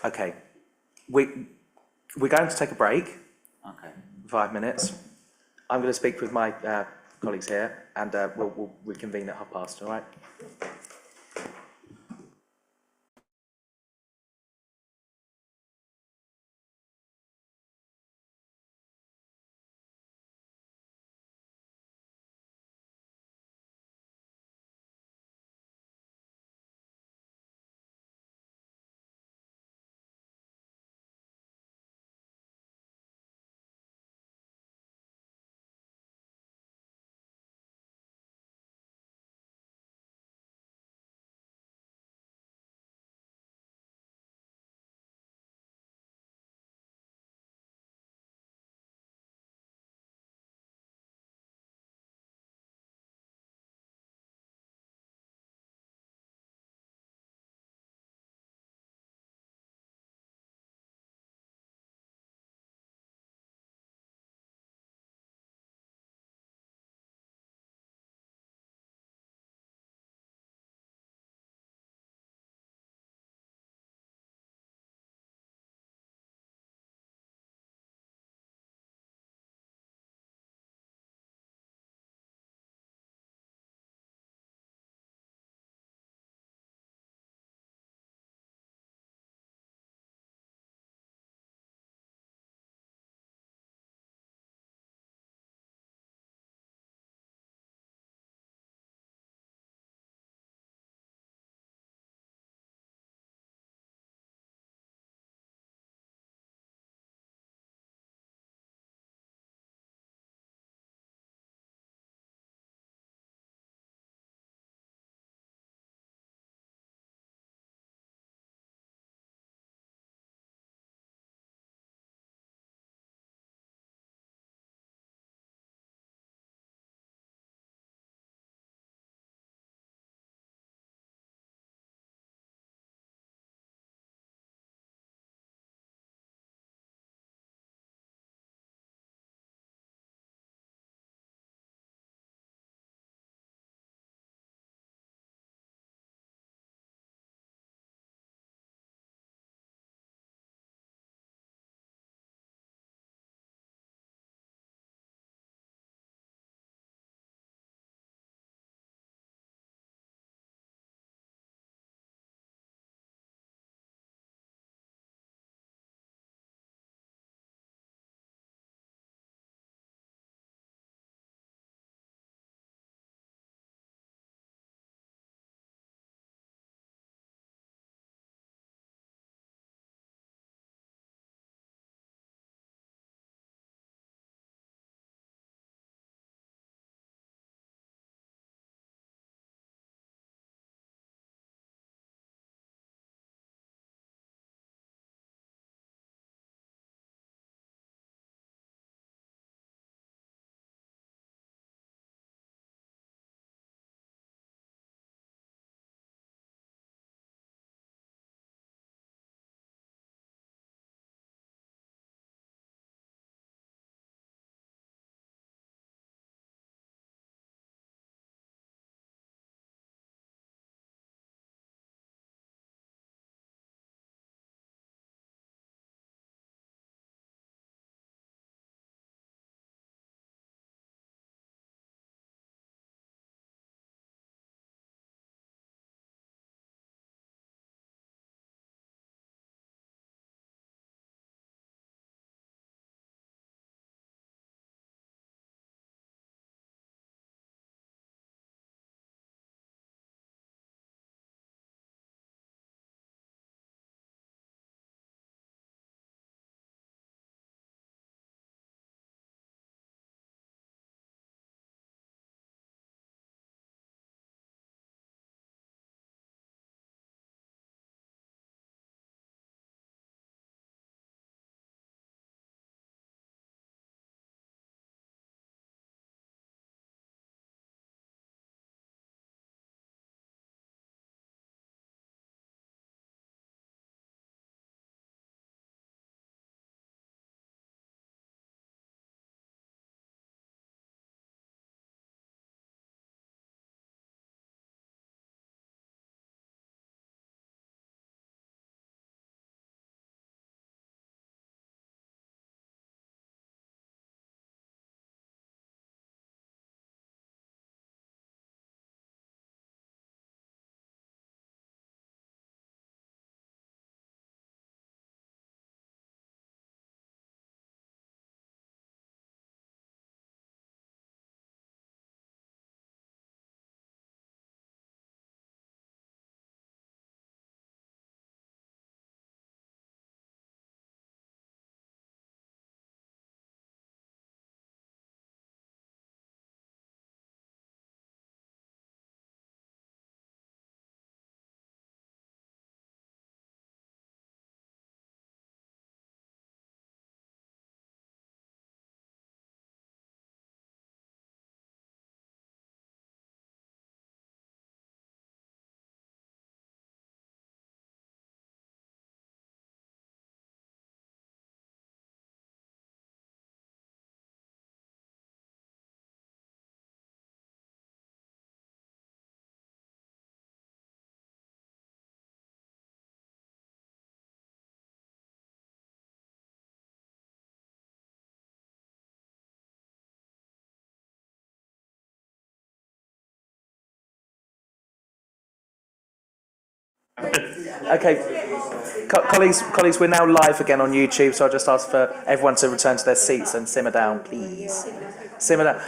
Okay. We're going to take a break. Okay. 5 minutes. I'm going to speak with my colleagues here, and we'll reconvene at past, all right? Okay, colleagues, we're now live again on YouTube, so I'll just ask for everyone to return to their seats and simmer down, please. Simmer down.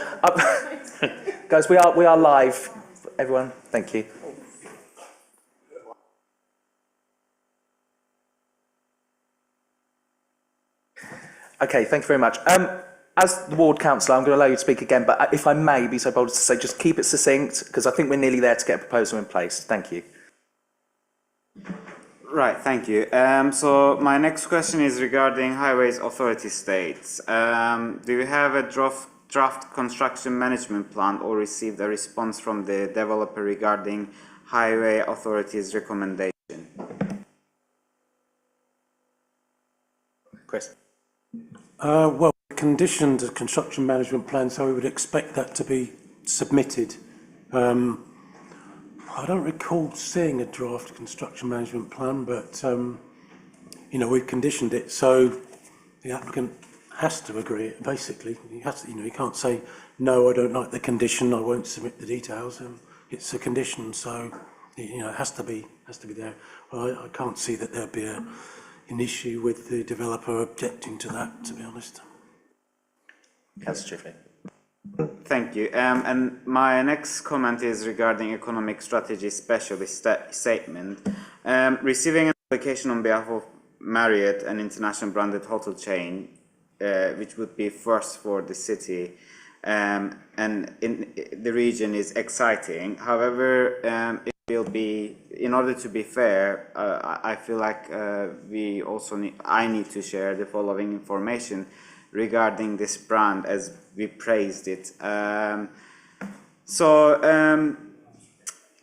Guys, we are live. Everyone, thank you. Okay, thank you very much. As the ward councillor, I'm going to allow you to speak again, but if I may be so bold as to say, just keep it succinct, because I think we're nearly there to get a proposal in place. Thank you. Right, thank you. So my next question is regarding Highways Authority states. Do you have a draft construction management plan or received a response from the developer regarding Highway Authority's recommendation? Chris. Well, conditioned a construction management plan, so we would expect that to be submitted. I don't recall seeing a draft construction management plan, but you know, we've conditioned it, so the applicant has to agree. Basically, he has to. You know, he can't say no, I don't like the condition, I won't submit the details. It's a condition, so you know, it has to be there. Well, I can't see that there'd be an issue with the developer objecting to that, to be honest. Councillor Chiffley. Thank you. And my next comment is regarding economic strategy specialist statement. Receiving an application on behalf of Marriott, an international branded hotel chain, which would be first for the city and in the region, is exciting. However, it will be, in order to be fair, I feel like I need to share the following information regarding this brand as we praised it.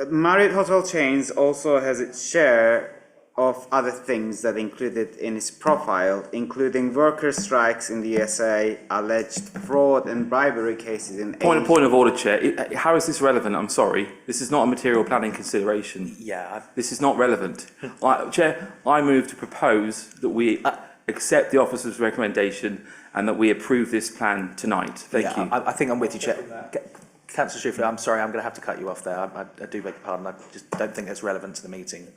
Marriott Hotel Chains also has its share of other things that included in its profile, including worker strikes in the USA, alleged fraud and bribery cases in Point of order, Chair. How is this relevant? I'm sorry. This is not a material planning consideration. Yeah. This is not relevant. Chair, I move to propose that we accept the officer's recommendation and that we approve this plan tonight. Thank you. I think I'm with you, Chair. Councillor Chiffley, I'm sorry, I'm going to have to cut you off there. I do beg your pardon. I just don't think it's relevant to the meeting.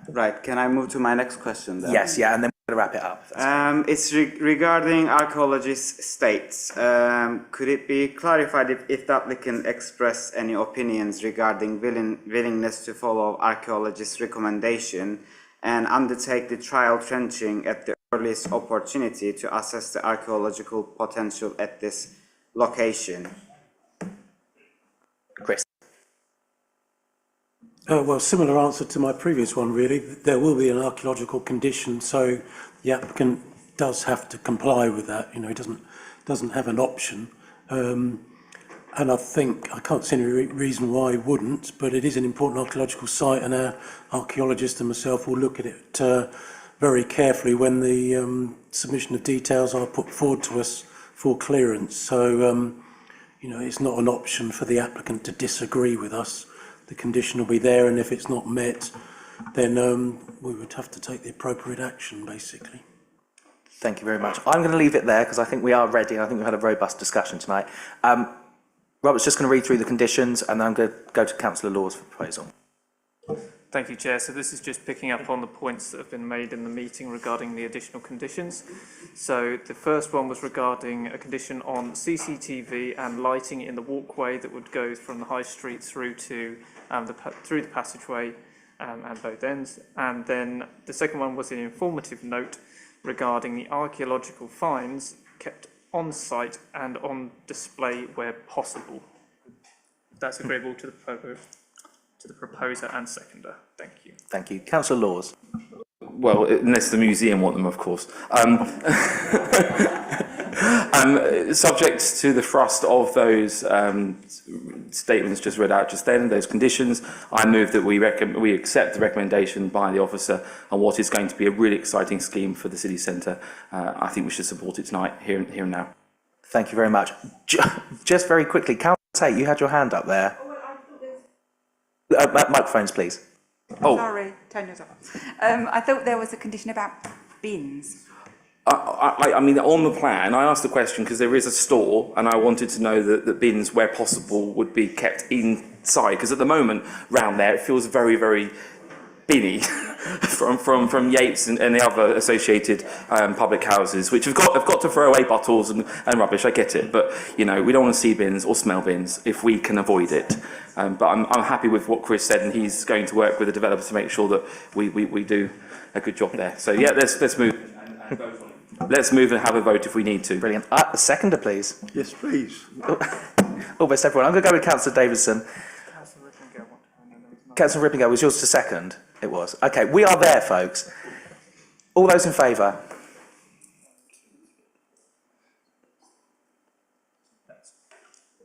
Right, can I move to my next question then? Yes, yeah, and then we're going to wrap it up. It's regarding archaeologists' states. Could it be clarified if the applicant expressed any opinions regarding willingness to follow archaeologists' recommendation and undertake the trial trenching at the earliest opportunity to assess the archaeological potential at this location? Chris. Well, similar answer to my previous one, really. There will be an archaeological condition, so the applicant does have to comply with that. You know, he doesn't have an option. And I think, I can't see any reason why he wouldn't, but it is an important archaeological site, and our archaeologist and myself will look at it very carefully when the submission of details are put forward to us for clearance. So, you know, it's not an option for the applicant to disagree with us. The condition will be there, and if it's not met, then we would have to take the appropriate action, basically. Thank you very much. I'm going to leave it there because I think we are ready, and I think we've had a robust discussion tonight. Robert's just going to read through the conditions, and then I'm going to go to Councillor Laws for proposal. Thank you, Chair. So this is just picking up on the points that have been made in the meeting regarding the additional conditions. So the first one was regarding a condition on CCTV and lighting in the walkway that would go from the High Street through to through the passageway at both ends. And then the second one was an informative note regarding the archaeological finds kept on site and on display where possible. That's agreeable to the proposer and seconder. Thank you. Thank you. Councillor Laws. Well, unless the museum want them, of course. Subject to the thrust of those statements just read out just then, those conditions, I move that we accept the recommendation by the officer on what is going to be a really exciting scheme for the city centre. I think we should support it tonight, here and now. Thank you very much. Just very quickly, Councillor Tate, you had your hand up there. Microphones, please. Oh. Sorry, turn yours off. I thought there was a condition about bins. I mean, on the plan, I asked the question because there is a store, and I wanted to know that the bins, where possible, would be kept inside. Because at the moment, round there, it feels very, very binny from Yates and the other associated public houses, which have got to throw away bottles and rubbish. I get it, but you know, we don't want to see bins or smell bins if we can avoid it. But I'm happy with what Chris said, and he's going to work with the developer to make sure that we do a good job there. So yeah, let's move. Let's move and have a vote if we need to. Brilliant. A seconder, please. Yes, please. Almost everyone. I'm going to go with Councillor Davidson. Councillor Rippingale, was yours to second? It was. Okay, we are there, folks. All those in favour?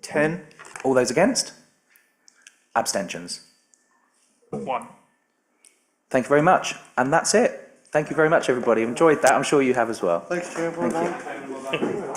Ten. All those against? Abstentions? 1. Thank you very much. And that's it. Thank you very much, everybody. Enjoyed that. I'm sure you have as well. Thanks, Chair. Well done.